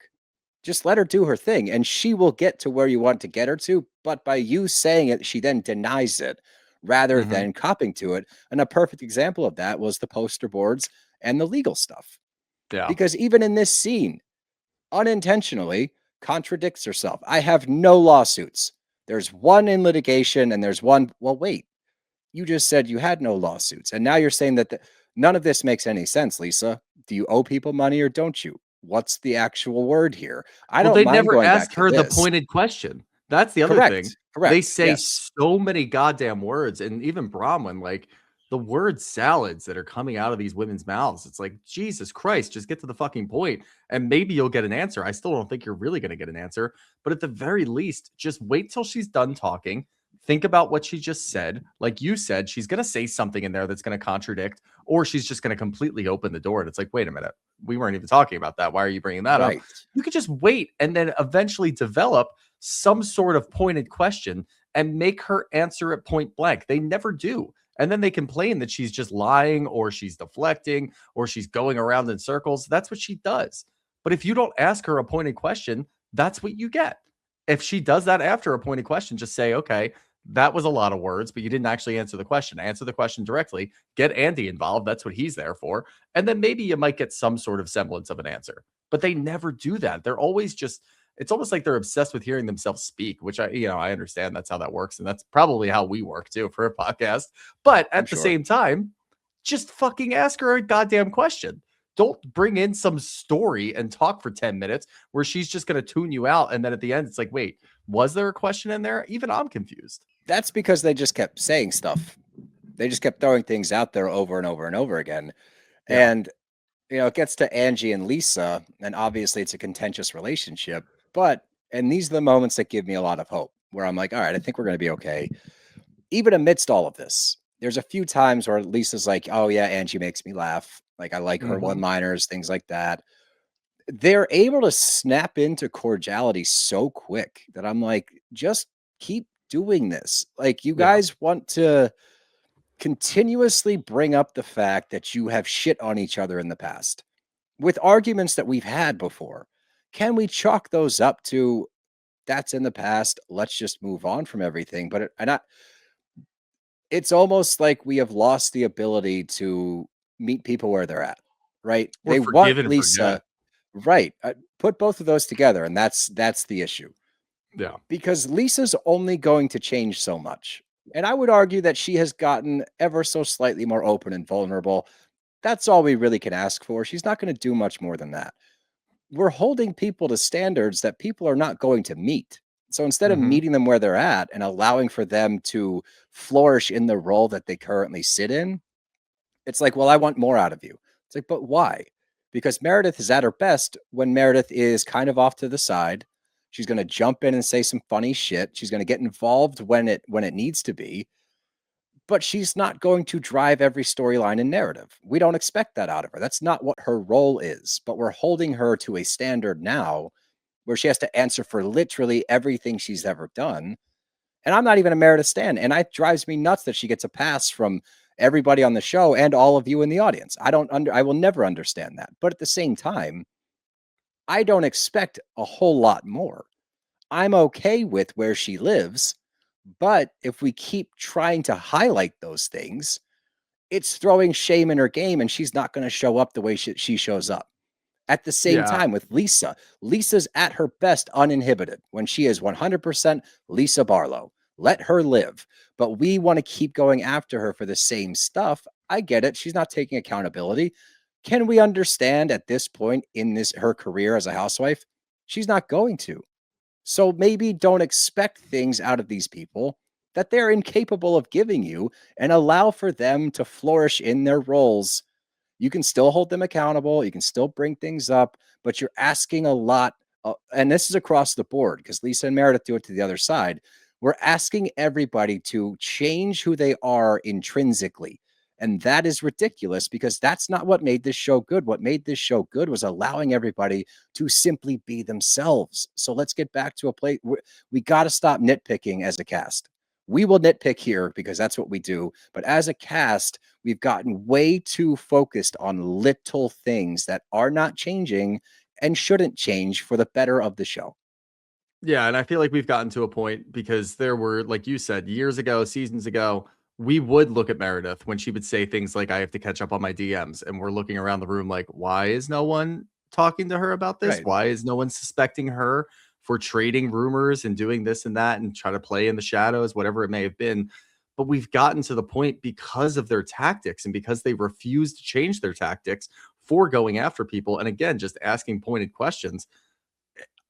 Just let her do her thing and she will get to where you want to get her to. But by you saying it, she then denies it rather than copping to it. And a perfect example of that was the poster boards and the legal stuff. Yeah. Because even in this scene, unintentionally contradicts herself. I have no lawsuits. There's one in litigation and there's one. Well, wait, you just said you had no lawsuits. And now you're saying that none of this makes any sense, Lisa. Do you owe people money or don't you? What's the actual word here? They never ask her the pointed question. That's the other thing. Correct. They say so many goddamn words. And even Bronwyn, like the word salads that are coming out of these women's mouths. It's like, Jesus Christ, just get to the fucking point and maybe you'll get an answer. I still don't think you're really going to get an answer, but at the very least, just wait till she's done talking. Think about what she just said. Like you said, she's going to say something in there that's going to contradict, or she's just going to completely open the door. And it's like, wait a minute, we weren't even talking about that. Why are you bringing that up? You could just wait and then eventually develop some sort of pointed question and make her answer it point blank. They never do. And then they complain that she's just lying or she's deflecting or she's going around in circles. That's what she does. But if you don't ask her a pointed question, that's what you get. If she does that after a pointed question, just say, okay, that was a lot of words, but you didn't actually answer the question. Answer the question directly. Get Andy involved. That's what he's there for. And then maybe you might get some sort of semblance of an answer. But they never do that. They're always just, it's almost like they're obsessed with hearing themselves speak, which I understand that's how that works. And that's probably how we work too for a podcast. But at the same time, just fucking ask her a goddamn question. Don't bring in some story and talk for 10 minutes where she's just going to tune you out. And then at the end, it's like, wait, was there a question in there? Even I'm confused. That's because they just kept saying stuff. They just kept throwing things out there over and over and over again. Yeah. And, it gets to Angie and Lisa, and obviously it's a contentious relationship. And these are the moments that give me a lot of hope, where I'm like, all right, I think we're going to be okay. Even amidst all of this, there's a few times where Lisa's like, oh yeah, Angie makes me laugh. Like I like her one-liners, things like that. They're able to snap into cordiality so quick that I'm like, just keep doing this. Like you guys want to continuously bring up the fact that you have shit on each other in the past with arguments that we've had before. Can we chalk those up to that's in the past? Let's just move on from everything. But it's almost like we have lost the ability to meet people where they're at, right? They want Lisa, right? Put both of those together, and that's the issue. Yeah, because Lisa's only going to change so much, and I would argue that she has gotten ever so slightly more open and vulnerable. That's all we really can ask for. She's not going to do much more than that. We're holding people to standards that people are not going to meet. So instead of meeting them where they're at and allowing for them to flourish in the role that they currently sit in, it's like, well, I want more out of you. It's like, but why? Because Meredith is at her best when Meredith is kind of off to the side. She's going to jump in and say some funny shit. She's going to get involved when it needs to be. But she's not going to drive every storyline and narrative. We don't expect that out of her. That's not what her role is. But we're holding her to a standard now where she has to answer for literally everything she's ever done. And I'm not even a Meredith stan. And it drives me nuts that she gets a pass from everybody on the show and all of you in the audience. I will never understand that. But at the same time, I don't expect a whole lot more. I'm okay with where she lives, but if we keep trying to highlight those things, it's throwing shame in her game and she's not going to show up the way she shows up. At the same Yeah. time, with Lisa, Lisa's at her best uninhibited when she is 100% Lisa Barlow. Let her live. But we want to keep going after her for the same stuff. I get it. She's not taking accountability. Can we understand at this point in her career as a housewife? She's not going to. So maybe don't expect things out of these people that they're incapable of giving you and allow for them to flourish in their roles. You can still hold them accountable. You can still bring things up, but you're asking a lot. And this is across the board because Lisa and Meredith do it to the other side. We're asking everybody to change who they are intrinsically. And that is ridiculous because that's not what made this show good. What made this show good was allowing everybody to simply be themselves. So let's get back to a place. We got to stop nitpicking as a cast. We will nitpick here because that's what we do. But as a cast, we've gotten way too focused on little things that are not changing and shouldn't change for the better of the show. Yeah, and I feel like we've gotten to a point because there were, like you said, years ago, seasons ago, we would look at Meredith when she would say things like, I have to catch up on my DMs. And we're looking around the room like, why is no one talking to her about this? Right. Why is no one suspecting her for trading rumors and doing this and that and try to play in the shadows, whatever it may have been? But we've gotten to the point because of their tactics and because they refuse to change their tactics for going after people. And again, just asking pointed questions.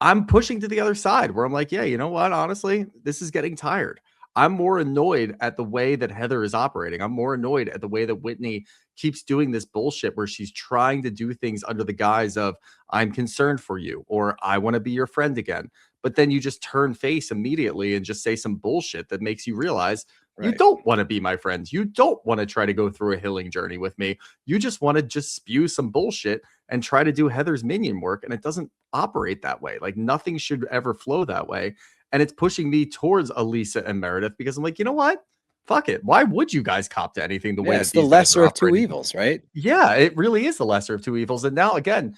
I'm pushing to the other side where I'm like, yeah, you know what? Honestly, this is getting tired. I'm more annoyed at the way that Heather is operating. I'm more annoyed at the way that Whitney keeps doing this bullshit where she's trying to do things under the guise of, I'm concerned for you, or I want to be your friend again. But then you just turn face immediately and just say some bullshit that makes you realize you Right. don't want to be my friend. You don't want to try to go through a healing journey with me. You just want to just spew some bullshit and try to do Heather's minion work. And it doesn't operate that way. Like nothing should ever flow that way. And it's pushing me towards Lisa and Meredith because I'm like, you know what? Fuck it. Why would you guys cop to anything the way Yeah, that it's the these guys lesser are of two operating? evils, right? Yeah, it really is the lesser of two evils. And now again,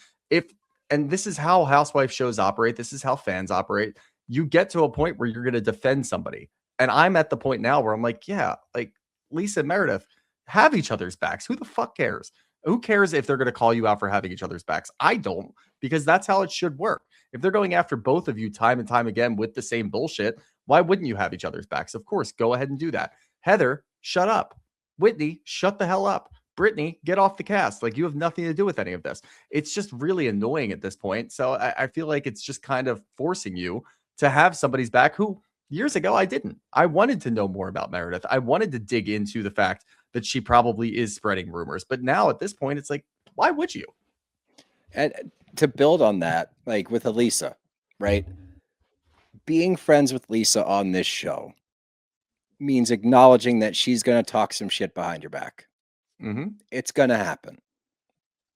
and this is how housewife shows operate. This is how fans operate. You get to a point where you're going to defend somebody. And I'm at the point now where I'm like, yeah, like Lisa and Meredith have each other's backs. Who the fuck cares? Who cares if they're going to call you out for having each other's backs? I don't, because that's how it should work. If they're going after both of you time and time again with the same bullshit, why wouldn't you have each other's backs? Of course, go ahead and do that. Heather, shut up. Whitney, shut the hell up. Brittany, get off the cast. Like you have nothing to do with any of this. It's just really annoying at this point. So I feel like it's just kind of forcing you to have somebody's back who years ago I didn't. I wanted to know more about Meredith. I wanted to dig into the fact that she probably is spreading rumors. But now at this point, it's like, why would you? And to build on that, like with Elisa, right? Being friends with Lisa on this show means acknowledging that she's going to talk some shit behind your back. Mm-hmm. It's going to happen.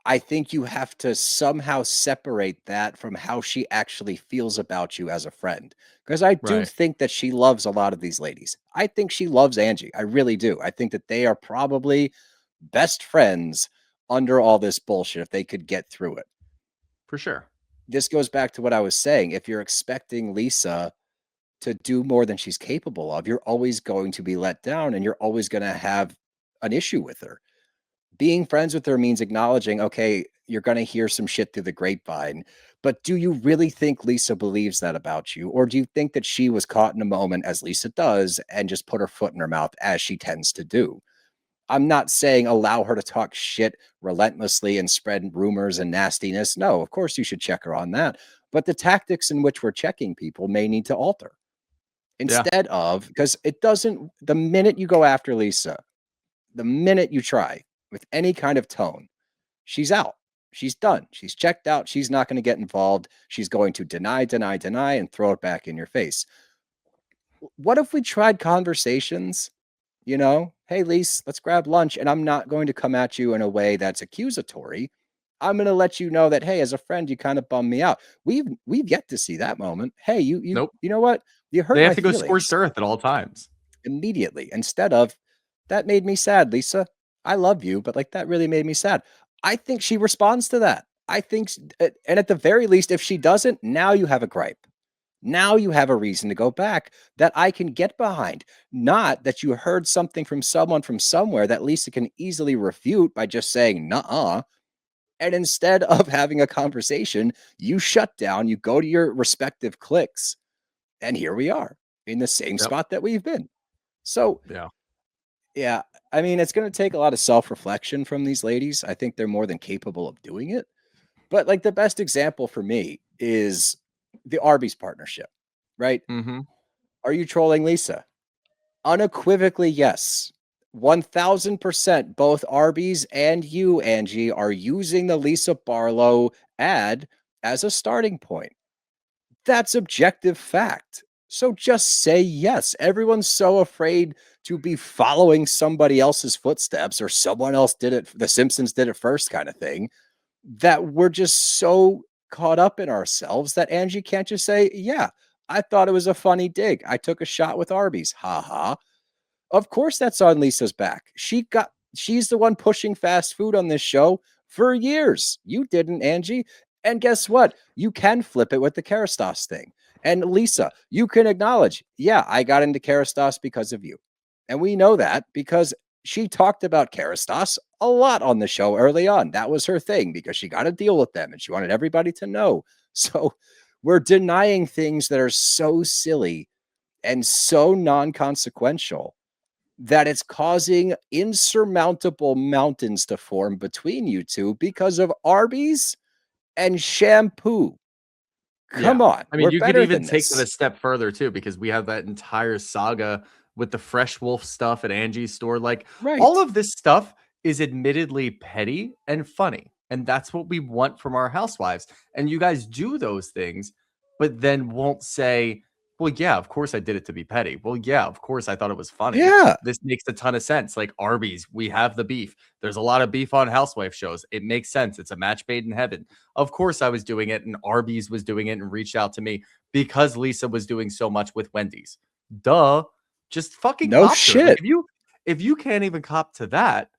I think you have to somehow separate that from how she actually feels about you as a friend. Because I do Right. think that she loves a lot of these ladies. I think she loves Angie. I really do. I think that they are probably best friends under all this bullshit if they could get through it. For sure. This goes back to what I was saying. If you're expecting Lisa to do more than she's capable of, you're always going to be let down and you're always going to have an issue with her. Being friends with her means acknowledging, okay, you're going to hear some shit through the grapevine, but do you really think Lisa believes that about you? Or do you think that she was caught in a moment, as Lisa does, and just put her foot in her mouth as she tends to do? I'm not saying allow her to talk shit relentlessly and spread rumors and nastiness. No, of course you should check her on that. But the tactics in which we're checking people may need to alter instead of, because it doesn't, the minute you go after Lisa, the minute you try with any kind of tone, she's out. She's done. She's checked out. She's not going to get involved. She's going to deny, and throw it back in your face. What if we tried conversations? You know, hey, Lise, let's grab lunch. And I'm not going to come at you in a way that's accusatory. I'm going to let you know that, hey, as a friend, you kind of bummed me out. We've yet to see that moment. Hey, Nope. you know what? You hurt They have my to go feelings scorched earth at all times. immediately instead of That made me sad, Lisa. I love you, but like that really made me sad. I think she responds to that. I think, and at the very least, if she doesn't, now you have a gripe. Now you have a reason to go back that I can get behind. Not that you heard something from someone from somewhere that Lisa can easily refute by just saying, nuh-uh. And instead of having a conversation, you shut down, you go to your respective cliques, and here we are in the same Yep. spot that we've been. So, Yeah. yeah, I mean, it's going to take a lot of self reflection from these ladies. I think they're more than capable of doing it. But like the best example for me is the Arby's partnership, right? Mm-hmm. Are you trolling Lisa? Unequivocally, yes. 1000% both Arby's and you, Angie, are using the Lisa Barlow ad as a starting point. That's objective fact. So just say yes. Everyone's so afraid to be following somebody else's footsteps or someone else did it, the Simpsons did it first kind of thing, that we're just so caught up in ourselves that Angie can't just say, yeah, I thought it was a funny dig. I took a shot with Arby's. Ha ha. Of course that's on Lisa's back. She's the one pushing fast food on this show for years. You didn't, Angie. And guess what? You can flip it with the Kerastos thing. And Lisa, you can acknowledge, yeah, I got into Kerastos because of you. And we know that because she talked about Kerastos a lot on the show early on. That was her thing because she got to deal with them and she wanted everybody to know. So we're denying things that are so silly and so non-consequential that it's causing insurmountable mountains to form between you two because of Arby's and shampoo. Yeah. Come on, I mean, we're you could better even than take it a this. step further too, because we have that entire saga with the Fresh Wolf stuff at Angie's store. Like all Right. of this stuff is admittedly petty and funny. And that's what we want from our housewives. And you guys do those things, but then won't say, well, yeah, of course I did it to be petty. Well, yeah, of course I thought it was funny. Yeah. This makes a ton of sense. Like Arby's, we have the beef. There's a lot of beef on housewife shows. It makes sense. It's a match made in heaven. Of course I was doing it and Arby's was doing it and reached out to me because Lisa was doing so much with Wendy's. Duh. Just fucking No cop to it. Like shit. if you can't even cop to that,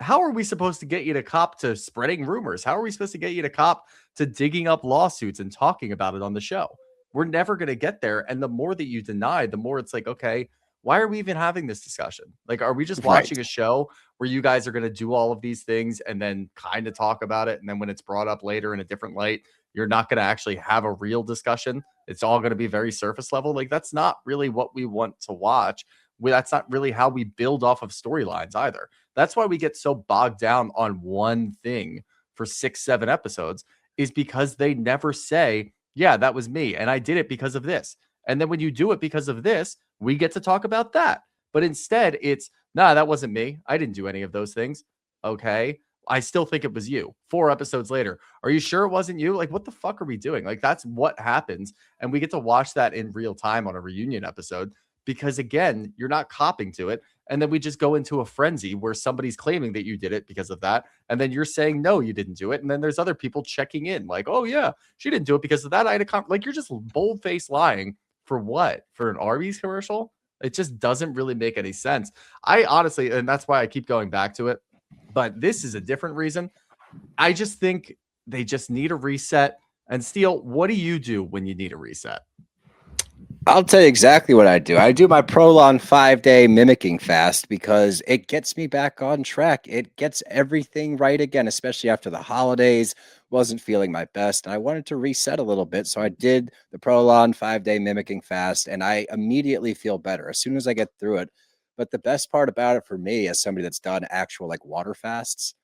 how are we supposed to get you to cop to spreading rumors? How are we supposed to get you to cop to digging up lawsuits and talking about it on the show? We're never going to get there. And the more that you deny, the more it's like, okay, why are we even having this discussion? Like, are we just Right. watching a show where you guys are going to do all of these things and then kind of talk about it? And then when it's brought up later in a different light, you're not going to actually have a real discussion. It's all going to be very surface level. Like, that's not really what we want to watch. That's not really how we build off of storylines either. That's why we get so bogged down on one thing for 6, 7 episodes, is because they never say, yeah, that was me. And I did it because of this. And then when you do it because of this, we get to talk about that. But instead, it's, nah, that wasn't me. I didn't do any of those things. Okay. I still think it was you. 4 episodes later. Are you sure it wasn't you? Like, what the fuck are we doing? Like, that's what happens. And we get to watch that in real time on a reunion episode because, again, you're not copping to it. And then we just go into a frenzy where somebody's claiming that you did it because of that. And then you're saying, no, you didn't do it. And then there's other people checking in like, oh, yeah, she didn't do it because of that. I had a like, you're just bold faced lying for what? For an Arby's commercial? It just doesn't really make any sense. I honestly, and that's why I keep going back to it. But this is a different reason. I just think they just need a reset. And Steele, what do you do when you need a reset? I'll tell you exactly what I do. I do my Prolon 5-day mimicking fast because it gets me back on track. It gets everything right again, especially after the holidays. Wasn't feeling my best, and I wanted to reset a little bit. So I did the Prolon 5-day mimicking fast, and I immediately feel better as soon as I get through it. But the best part about it for me, as somebody that's done actual like water fasts,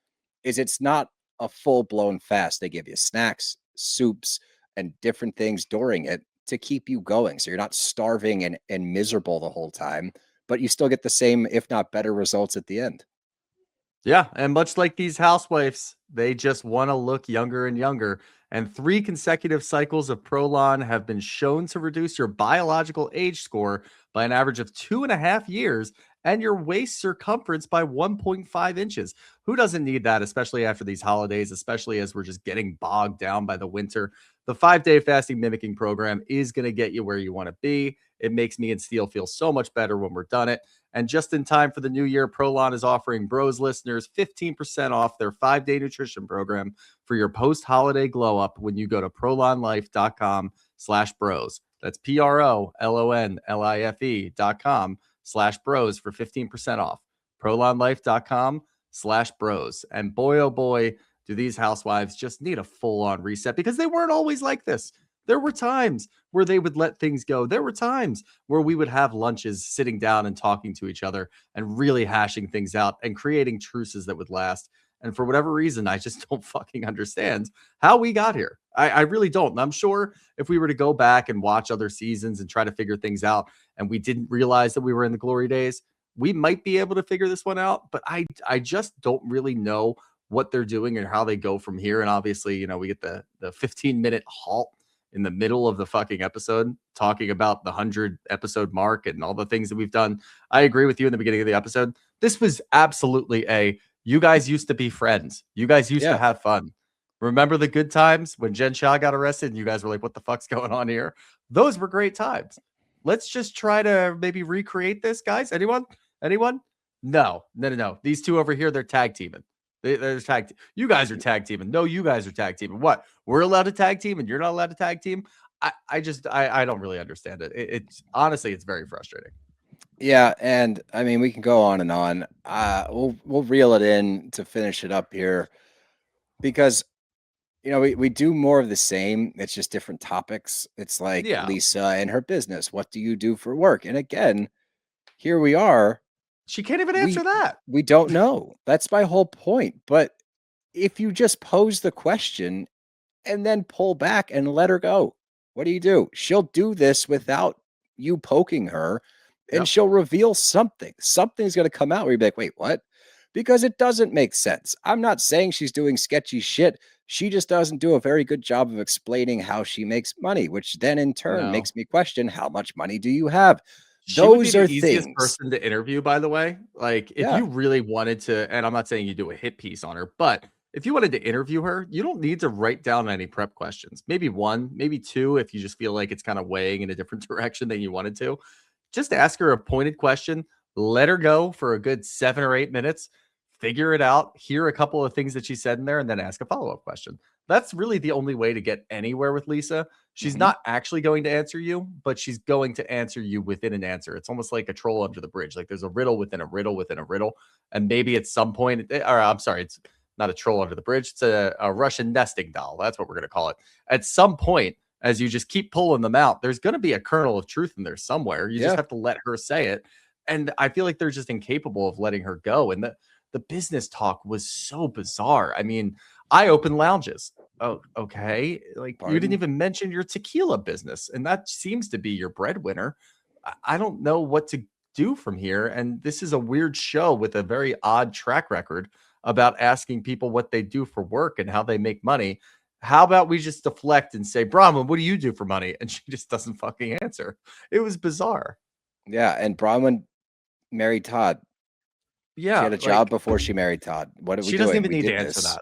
is it's not a full-blown fast. They give you snacks, soups, and different things during it to keep you going. So you're not starving and miserable the whole time, but you still get the same, if not better, results at the end. Yeah, and much like these housewives, they just want to look younger and younger. And 3 consecutive cycles of Prolon have been shown to reduce your biological age score by an average of 2.5 years and your waist circumference by 1.5 inches. Who doesn't need that, especially after these holidays, especially as we're just getting bogged down by the winter? The 5-day fasting mimicking program is going to get you where you want to be. It makes me and Steele feel so much better when we're done it. And just in time for the new year, Prolon is offering Bros listeners 15% off their 5-day nutrition program for your post-holiday glow up when you go to prolonlife.com/bros. That's PROLONLIFE.com/bros for 15% off. prolonlife.com/bros. And boy, oh boy, do these housewives just need a full-on reset, because they weren't always like this. There were times where they would let things go. There were times where we would have lunches sitting down and talking to each other and really hashing things out and creating truces that would last. And for whatever reason, I just don't fucking understand how we got here. I really don't. And I'm sure if we were to go back and watch other seasons and try to figure things out, and we didn't realize that we were in the glory days, we might be able to figure this one out. But I just don't really know what they're doing and how they go from here. And obviously, you know, we get the 15-minute halt in the middle of the fucking episode talking about the 100 episode mark and all the things that we've done. I agree with you in the beginning of the episode. This was absolutely you guys used to be friends. You guys used to have fun. Remember the good times when Jen Shah got arrested and you guys were like, what the fuck's going on here? Those were great times. Let's just try to maybe recreate this, guys. Anyone? No. These two over here, they're tag teaming. They're tag. You guys are tag teaming. No, you guys are tag teaming. What? We're allowed to tag team and you're not allowed to tag team. I don't really understand it. It's honestly, it's very frustrating. Yeah, and I mean, we can go on and on. We'll reel it in to finish it up here, because you know we do more of the same. It's just different topics. It's like Lisa and her business. What do you do for work? And again, here we are. She can't even answer that. We don't know. That's my whole point. But if you just pose the question and then pull back and let her go, what do? She'll do this without you poking her, and she'll reveal something. Something's going to come out where you'll be like, wait, what? Because it doesn't make sense. I'm not saying she's doing sketchy shit. She just doesn't do a very good job of explaining how she makes money, which then in turn makes me question, how much money do you have? Those are the easiest person to interview, by the way. Like, if you really wanted to, and I'm not saying you do a hit piece on her, but if you wanted to interview her, you don't need to write down any prep questions. Maybe one, maybe two, if you just feel like it's kind of weighing in a different direction than you wanted to. Just ask her a pointed question, let her go for a good 7 or 8 minutes, figure it out, hear a couple of things that she said in there, and then ask a follow-up question. That's really the only way to get anywhere with Lisa. She's not actually going to answer you, but she's going to answer you within an answer. It's almost like a troll under the bridge. Like there's a riddle within a riddle within a riddle. And maybe at some point, or I'm sorry, it's not a troll under the bridge. It's a Russian nesting doll. That's what we're going to call it. At some point, as you just keep pulling them out, there's going to be a kernel of truth in there somewhere. You just have to let her say it. And I feel like they're just incapable of letting her go. And the business talk was so bizarre. I mean, I open lounges. Oh, okay. Like, you didn't even mention your tequila business, and that seems to be your breadwinner. I don't know what to do from here. And this is a weird show with a very odd track record about asking people what they do for work and how they make money. How about we just deflect and say, Bronwyn, what do you do for money? And she just doesn't fucking answer. It was bizarre. Yeah. And Bronwyn married Todd. Yeah. She had a job before she married Todd. What did we do? She doesn't even need to answer that.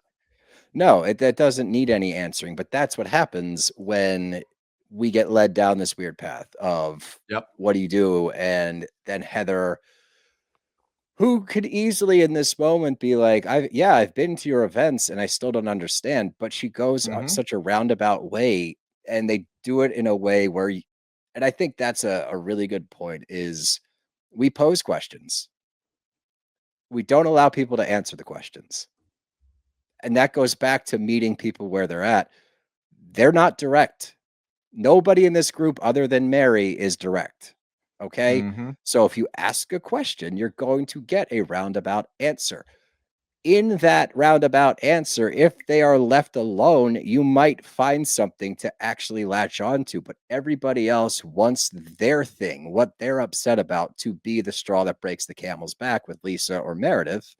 No, that doesn't need any answering, but that's what happens when we get led down this weird path of what do you do? And then Heather, who could easily in this moment be like, I've been to your events and I still don't understand, but she goes on such a roundabout way, and they do it in a way where, and I think that's a really good point, is we pose questions. We don't allow people to answer the questions. And that goes back to meeting people where they're at. They're not direct. Nobody in this group other than Mary is direct. Okay. So if you ask a question, you're going to get a roundabout answer. In that roundabout answer, if they are left alone, you might find something to actually latch onto. But everybody else wants their thing, what they're upset about, to be the straw that breaks the camel's back with Lisa or Meredith.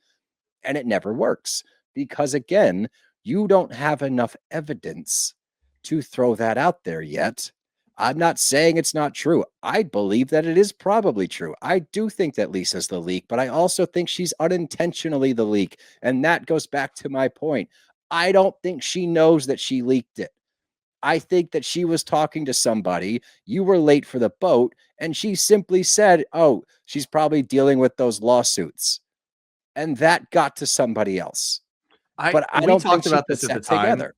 And it never works. Because again, you don't have enough evidence to throw that out there yet. I'm not saying it's not true. I believe that it is probably true. I do think that Lisa's the leak, but I also think she's unintentionally the leak. And that goes back to my point. I don't think she knows that she leaked it. I think that she was talking to somebody. You were late for the boat, and she simply said, "Oh, she's probably dealing with those lawsuits." And that got to somebody else. But I We don't think talked she about this puts at the that time. together.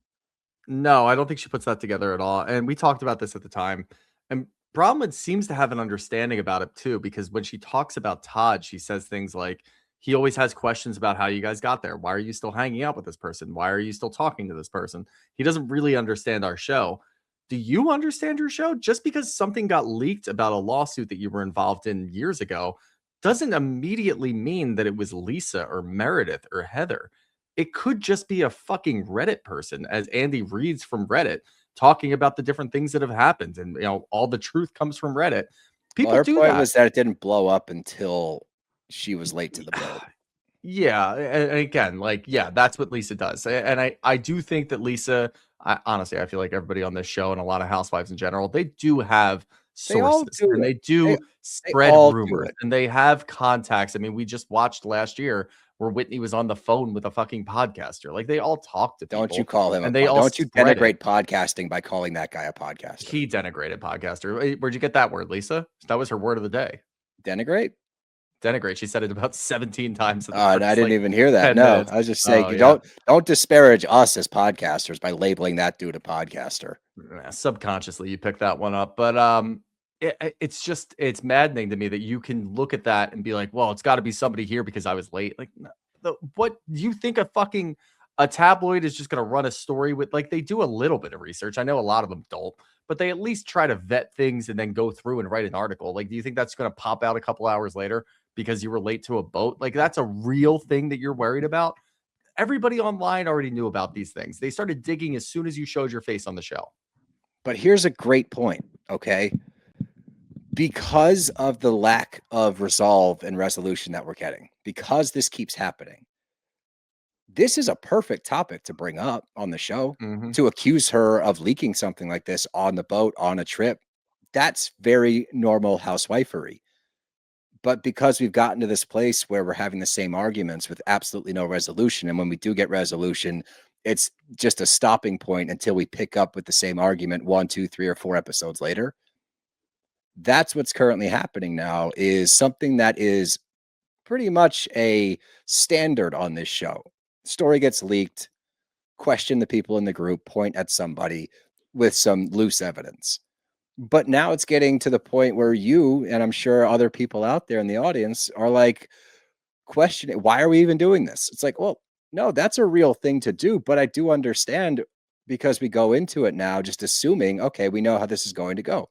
No, I don't think she puts that together at all. And we talked about this at the time. And Bronwyn seems to have an understanding about it too, because when she talks about Todd, she says things like, he always has questions about how you guys got there. Why are you still hanging out with this person? Why are you still talking to this person? He doesn't really understand our show. Do you understand your show? Just because something got leaked about a lawsuit that you were involved in years ago doesn't immediately mean that it was Lisa or Meredith or Heather. It could just be a fucking Reddit person, as Andy reads from Reddit, talking about the different things that have happened. And, all the truth comes from Reddit. Well, People her do point that. was that it didn't blow up until she was late to the boat. Yeah, and again, like, yeah, that's what Lisa does. And I do think that Lisa, honestly, I feel like everybody on this show and a lot of housewives in general, they do have They all sources do and it. they do They spread all do rumors it. and they have contacts. I mean, we just watched last year where Whitney was on the phone with a fucking podcaster. Like, they all talk to Don't you people call him a and they all don't you spread it. denigrate podcasting by calling that guy a podcaster. He denigrated podcaster. Where'd you get that word, Lisa? That was her word of the day. Denigrate? Denigrate. She said it about 17 times in the And I first, didn't like, even hear that. 10 No, minutes. I was just Oh, saying, yeah. don't disparage us as podcasters by labeling that dude a podcaster. Subconsciously you pick that one up, but it's maddening to me that you can look at that and be like, well, it's got to be somebody here because I was late. Like, what you think a tabloid is just going to run a story with? Like, they do a little bit of research. I know a lot of them don't, but they at least try to vet things and then go through and write an article. Like, do you think that's going to pop out a couple hours later because you were late to a boat? Like, that's a real thing that you're worried about. Everybody online already knew about these things. They started digging as soon as you showed your face on the show. But here's a great point, okay? Because of the lack of resolve and resolution that we're getting, because this keeps happening, this is a perfect topic to bring up on the show, to accuse her of leaking something like this on the boat, on a trip. That's very normal housewifery. But because we've gotten to this place where we're having the same arguments with absolutely no resolution, and when we do get resolution, it's just a stopping point until we pick up with the same argument 1, 2, 3, or 4 episodes later. That's what's currently happening now, is something that is pretty much a standard on this show. Story gets leaked, question the people in the group, point at somebody with some loose evidence. But now it's getting to the point where you, and I'm sure other people out there in the audience, are like questioning, why are we even doing this? It's like, well, no, that's a real thing to do. But I do understand, because we go into it now just assuming, okay, we know how this is going to go.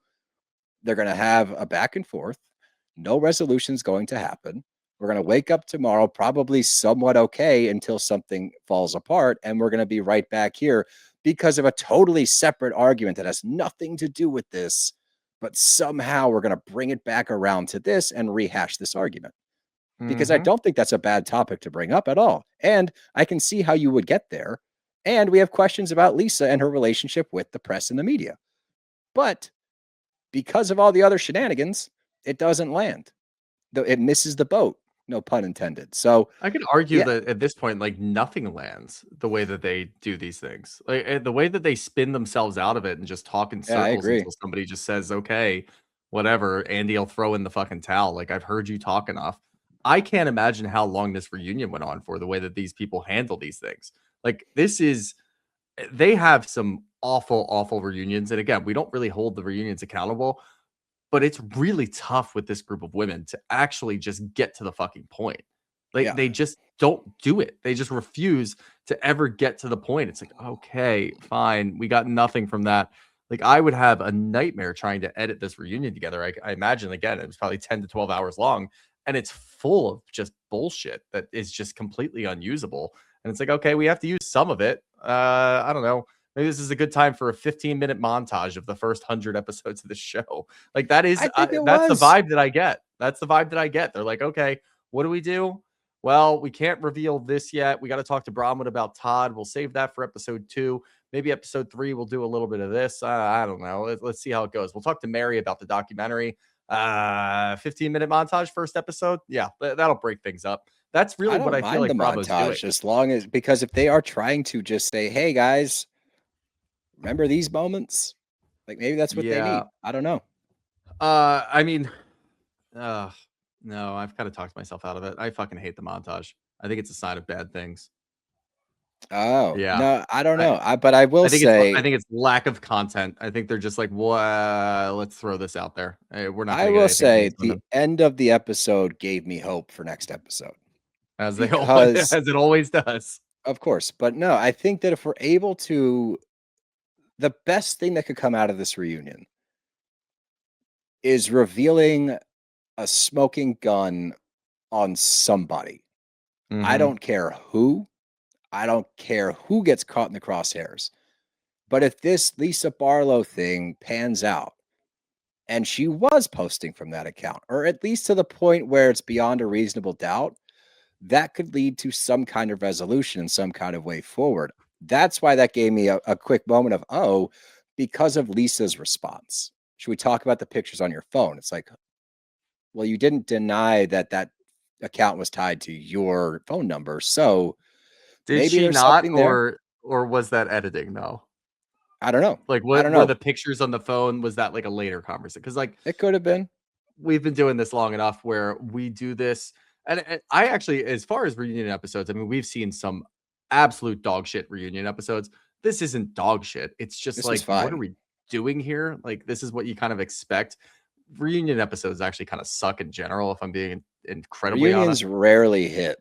They're going to have a back and forth. No resolution's going to happen. We're going to wake up tomorrow probably somewhat okay until something falls apart. And we're going to be right back here because of a totally separate argument that has nothing to do with this. But somehow we're going to bring it back around to this and rehash this argument. Because I don't think that's a bad topic to bring up at all. And I can see how you would get there. And we have questions about Lisa and her relationship with the press and the media. But because of all the other shenanigans, it doesn't land. It misses the boat, no pun intended. So I could argue that at this point, like, nothing lands the way that they do these things. Like, the way that they spin themselves out of it and just talk in Yeah, I circles agree. until somebody just says, okay, whatever, Andy will throw in the fucking towel. Like, I've heard you talk enough. I can't imagine how long this reunion went on for, the way that these people handle these things. Like, they have some awful, awful reunions. And again, we don't really hold the reunions accountable, but it's really tough with this group of women to actually just get to the fucking point. Like, they just don't do it. They just refuse to ever get to the point. It's like, okay, fine. We got nothing from that. Like, I would have a nightmare trying to edit this reunion together. I imagine, again, it was probably 10 to 12 hours long, and it's full of just bullshit that is just completely unusable. And it's like, okay, we have to use some of it. I don't know. Maybe this is a good time for a 15-minute montage of the first 100 episodes of the show. Like, that's the vibe that I get. That's the vibe that I get. They're like, okay, what do we do? Well, we can't reveal this yet. We got to talk to Bronwyn about Todd. We'll save that for episode 2. Maybe episode 3, we'll do a little bit of this. I don't know. Let's see how it goes. We'll talk to Mary about the documentary. 15-minute montage, first episode. Yeah, that'll break things up. That's really what I feel like Bravo's doing. As long as, because if they are trying to just say, hey guys, remember these moments? Like maybe that's what they need. Yeah. I don't know. I mean, no, I've kind of talked myself out of it. I fucking hate the montage. I think it's a sign of bad things. Oh, Yeah. no, I don't I, know. But I will I think it's say, lack of content. I think they're just like, well, let's throw this out there. We're not going to get anything from these the women, end of the episode gave me hope for next episode as they always, because, as it always does. of course, but no, I think that if we're able to, the best thing that could come out of this reunion is revealing a smoking gun on somebody. I Mm-hmm. don't care who. I don't care who gets caught in the crosshairs. But if this Lisa Barlow thing pans out, and she was posting from that account, or at least to the point where it's beyond a reasonable doubt, that could lead to some kind of resolution and some kind of way forward. That's why that gave me a quick moment of, oh, because of Lisa's response. Should we talk about the pictures on your phone? It's like, well, you didn't deny that that account was tied to your phone number. So Did maybe she there's not, something there. or was that editing though? I don't know. Like, I what don't were know. the pictures on the phone? Was that like a later conversation? Because like It could have been. we've been doing this long enough where we do this, and I actually, as far as reunion episodes, I mean, we've seen some absolute dog shit reunion episodes. This isn't dog shit. It's just This was like, what are fine. we doing here? Like, this is what you kind of expect. Reunion episodes actually kind of suck in general, if I'm being incredibly honest. Reunions rarely hit.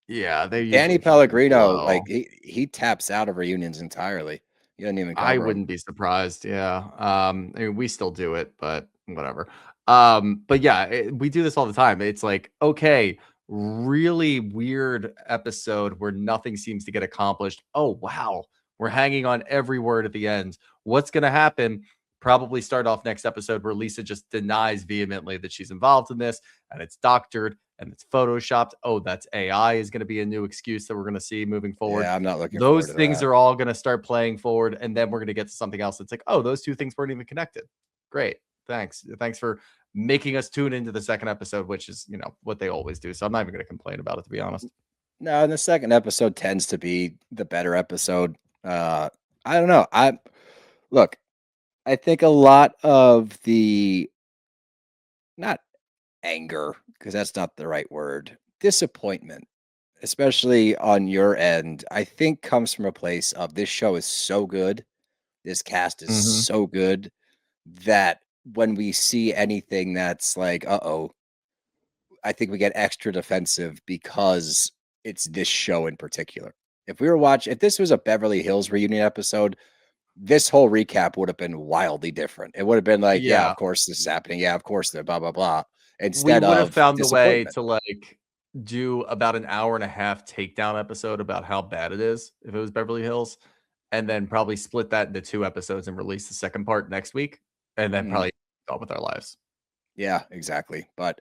Yeah, they Danny usually fucking Pellegrino, blow. like he taps out of reunions entirely. He doesn't even I cover them. wouldn't be surprised. Yeah. I mean, we still do it, but whatever. But yeah, we do this all the time. It's like, okay, really weird episode where nothing seems to get accomplished. Oh, wow. We're hanging on every word at the end. What's going to happen? Probably start off next episode where Lisa just denies vehemently that she's involved in this, and it's doctored and it's photoshopped. Oh, that's AI is going to be a new excuse that we're going to see moving forward. Yeah, I'm not looking forward Those to things that. are all going to start playing forward, and then we're going to get to something else. It's like, oh, those two things weren't even connected. Great. Thanks for making us tune into the second episode, which is, what they always do. So I'm not even going to complain about it, to be honest. No, and the second episode tends to be the better episode. I don't know. Look, I think a lot of the, not anger, because that's not the right word, disappointment, especially on your end, I think comes from a place of this show is so good. This cast is Mm-hmm. so good that when we see anything that's like, uh-oh, I think we get extra defensive because it's this show in particular. If this was a Beverly Hills reunion episode, this whole recap would have been wildly different. It would have been like, yeah, Yeah, of course this is happening. Yeah, of course, blah, blah, blah. we Instead would have of found a way disappointment. to like do about an hour and a half takedown episode about how bad it is if it was Beverly Hills, and then probably split that into 2 episodes and release the second part next week, and then Mhm. probably go on with our lives. Yeah, exactly. But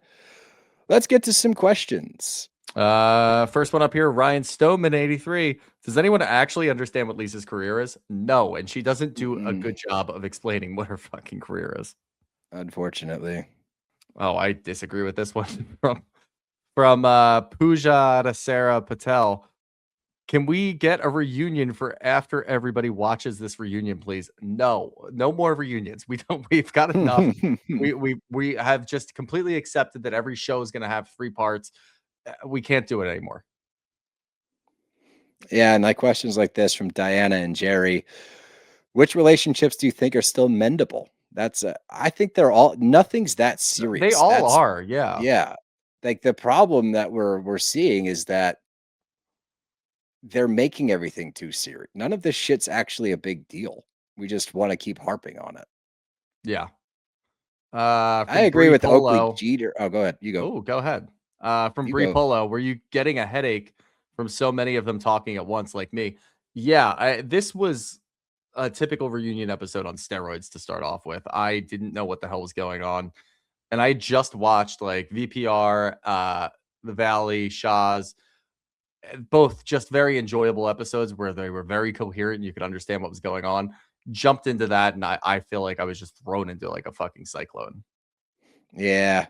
let's get to some questions. First one up here, Ryan Stoneman 83. Does anyone actually understand what Lisa's career is? No, and she doesn't do a Mm-mm, good job of explaining what her fucking career is. unfortunately. Oh, I disagree with this one from Pooja to Sarah Patel. Can we get a reunion for after everybody watches this reunion, please? No more reunions. We've got enough. We have just completely accepted that every show is going to have 3 parts. We can't do it anymore. Yeah, and like questions like this from Diana and Jerry. Which relationships do you think are still mendable? I think they're all, nothing's that serious. They all are, yeah. Yeah. Like the problem that we're seeing is that they're making everything too serious. None of this shit's actually a big deal. We just want to keep harping on it. Yeah. I From agree Bree with Oakley Polo. Jeter. Oh, go ahead. You go. Oh, go ahead. From You Bree go. Polo, were you getting a headache from so many of them talking at once like me? Yeah, this was a typical reunion episode on steroids to start off with. I didn't know what the hell was going on. And I just watched like VPR, The Valley, Shaw's, both just very enjoyable episodes where they were very coherent and you could understand what was going on. Jumped into that, and I feel like I was just thrown into like a fucking cyclone. Yeah.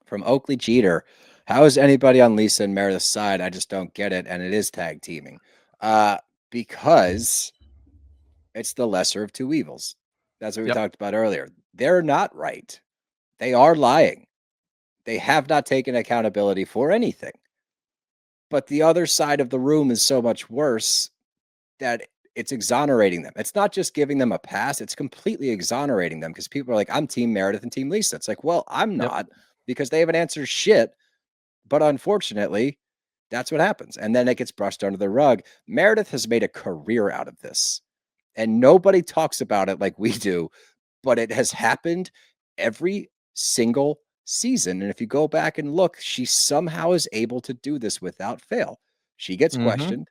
From Oakley Jeter. How is anybody on Lisa and Meredith's side? I just don't get it. And it is tag teaming. Because It's the lesser of two evils. That's what we Yep. talked about earlier. They're not right. They are lying. They have not taken accountability for anything. But the other side of the room is so much worse that it's exonerating them. It's not just giving them a pass, it's completely exonerating them because people are like, I'm team Meredith and team Lisa. It's like, well, I'm Yep. not because they haven't answered shit. But unfortunately, that's what happens. And then it gets brushed under the rug. Meredith has made a career out of this, and nobody talks about it like we do, but it has happened every single season. And if you go back and look, she somehow is able to do this without fail. She gets Mm-hmm. questioned.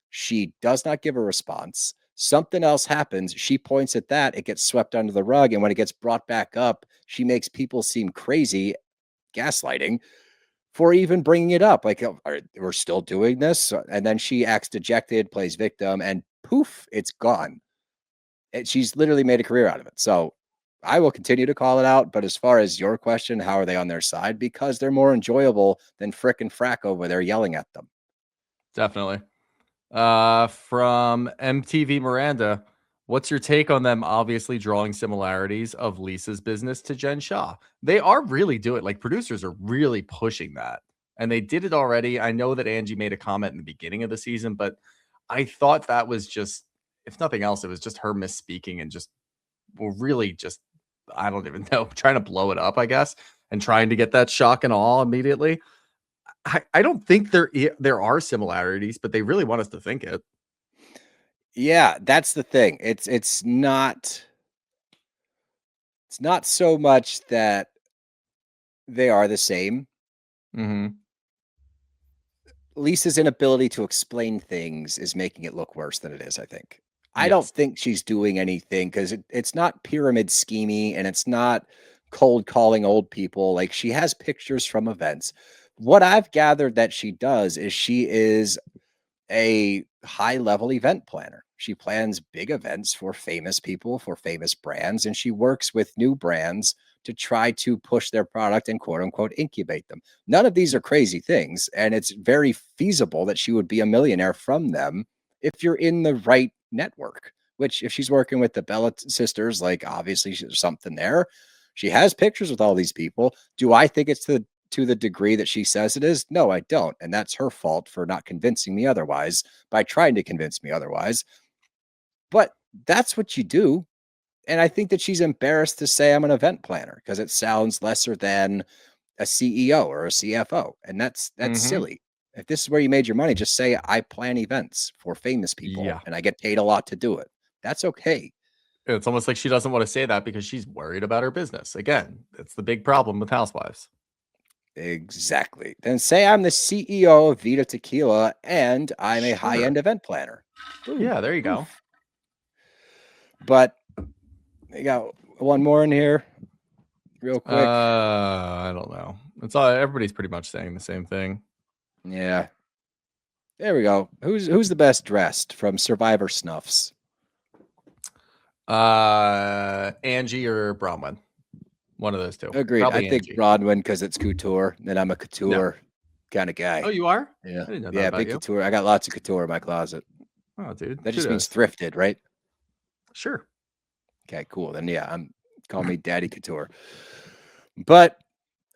She does not give a response. Something else happens. She points at that. It gets swept under the rug. And when it gets brought back up, she makes people seem crazy, gaslighting for even bringing it up. Like, we're still doing this. And then she acts dejected, plays victim, and poof, it's gone. She's literally made a career out of it. So I will continue to call it out. But as far as your question, how are they on their side? Because they're more enjoyable than Frick and Frack over there yelling at them. Definitely. From MTV Miranda, what's your take on them obviously drawing similarities of Lisa's business to Jen Shaw? They are really doing, like, producers are really pushing that. And they did it already. I know that Angie made a comment in the beginning of the season, but I thought that was just, if nothing else, it was just her misspeaking and just, well, really just, I don't even know, trying to blow it up, I guess, and trying to get that shock and awe immediately. I don't think there are similarities, but they really want us to think it. Yeah, that's the thing. It's not so much that they are the same. Mhm. Lisa's inability to explain things is making it look worse than it is, I think. I don't Yes. think she's doing anything because it's not pyramid scheming and it's not cold calling old people. Like, she has pictures from events. What I've gathered that she does is she is a high level event planner. She plans big events for famous people, for famous brands, and she works with new brands to try to push their product and quote unquote incubate them. None of these are crazy things, and it's very feasible that she would be a millionaire from them if you're in the right network. Which, if she's working with the Bella sisters, like, obviously there's something there. She has pictures with all these people. Do I think it's to the degree that she says it is? No, I don't. And that's her fault for not convincing me otherwise by trying to convince me otherwise. But that's what you do. And I think that she's embarrassed to say I'm an event planner because it sounds lesser than a CEO or a CFO. And that's Mhm. silly. If this is where you made your money, just say I plan events for famous people Yeah. and I get paid a lot to do it. That's okay. It's almost like she doesn't wanna say that because she's worried about her business. Again, that's the big problem with housewives. Exactly. Then say I'm the CEO of Vita Tequila and I'm a Sure. high-end event planner. Boom. Yeah, there you go. Poof. But we got one more in here, real quick. I don't know. It's all everybody's pretty much saying the same thing. Yeah. There we go. Who's the best dressed from Survivor Snuffs? Angie or Bronwyn. One of those 2. Agreed. I Probably think Angie. Bronwyn because it's couture, and I'm a No. couture kind of Oh, guy. you are? Yeah. I didn't know that Yeah, about big you. couture. I got lots of couture in my closet. Oh, dude. That just means Kudos. thrifted, right? Sure. Okay, cool. Then yeah, call me Daddy Couture. But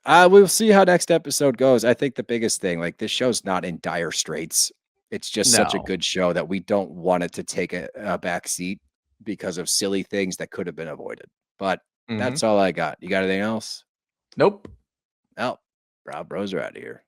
we'll see how next episode goes. I think the biggest thing, like, this show's not in dire straits. It's just such a No. good show that we don't want it to take a back seat because of silly things that could have been avoided. But Mhm. that's all I got. You got anything else? Nope. Oh, Rob Bros are out of here.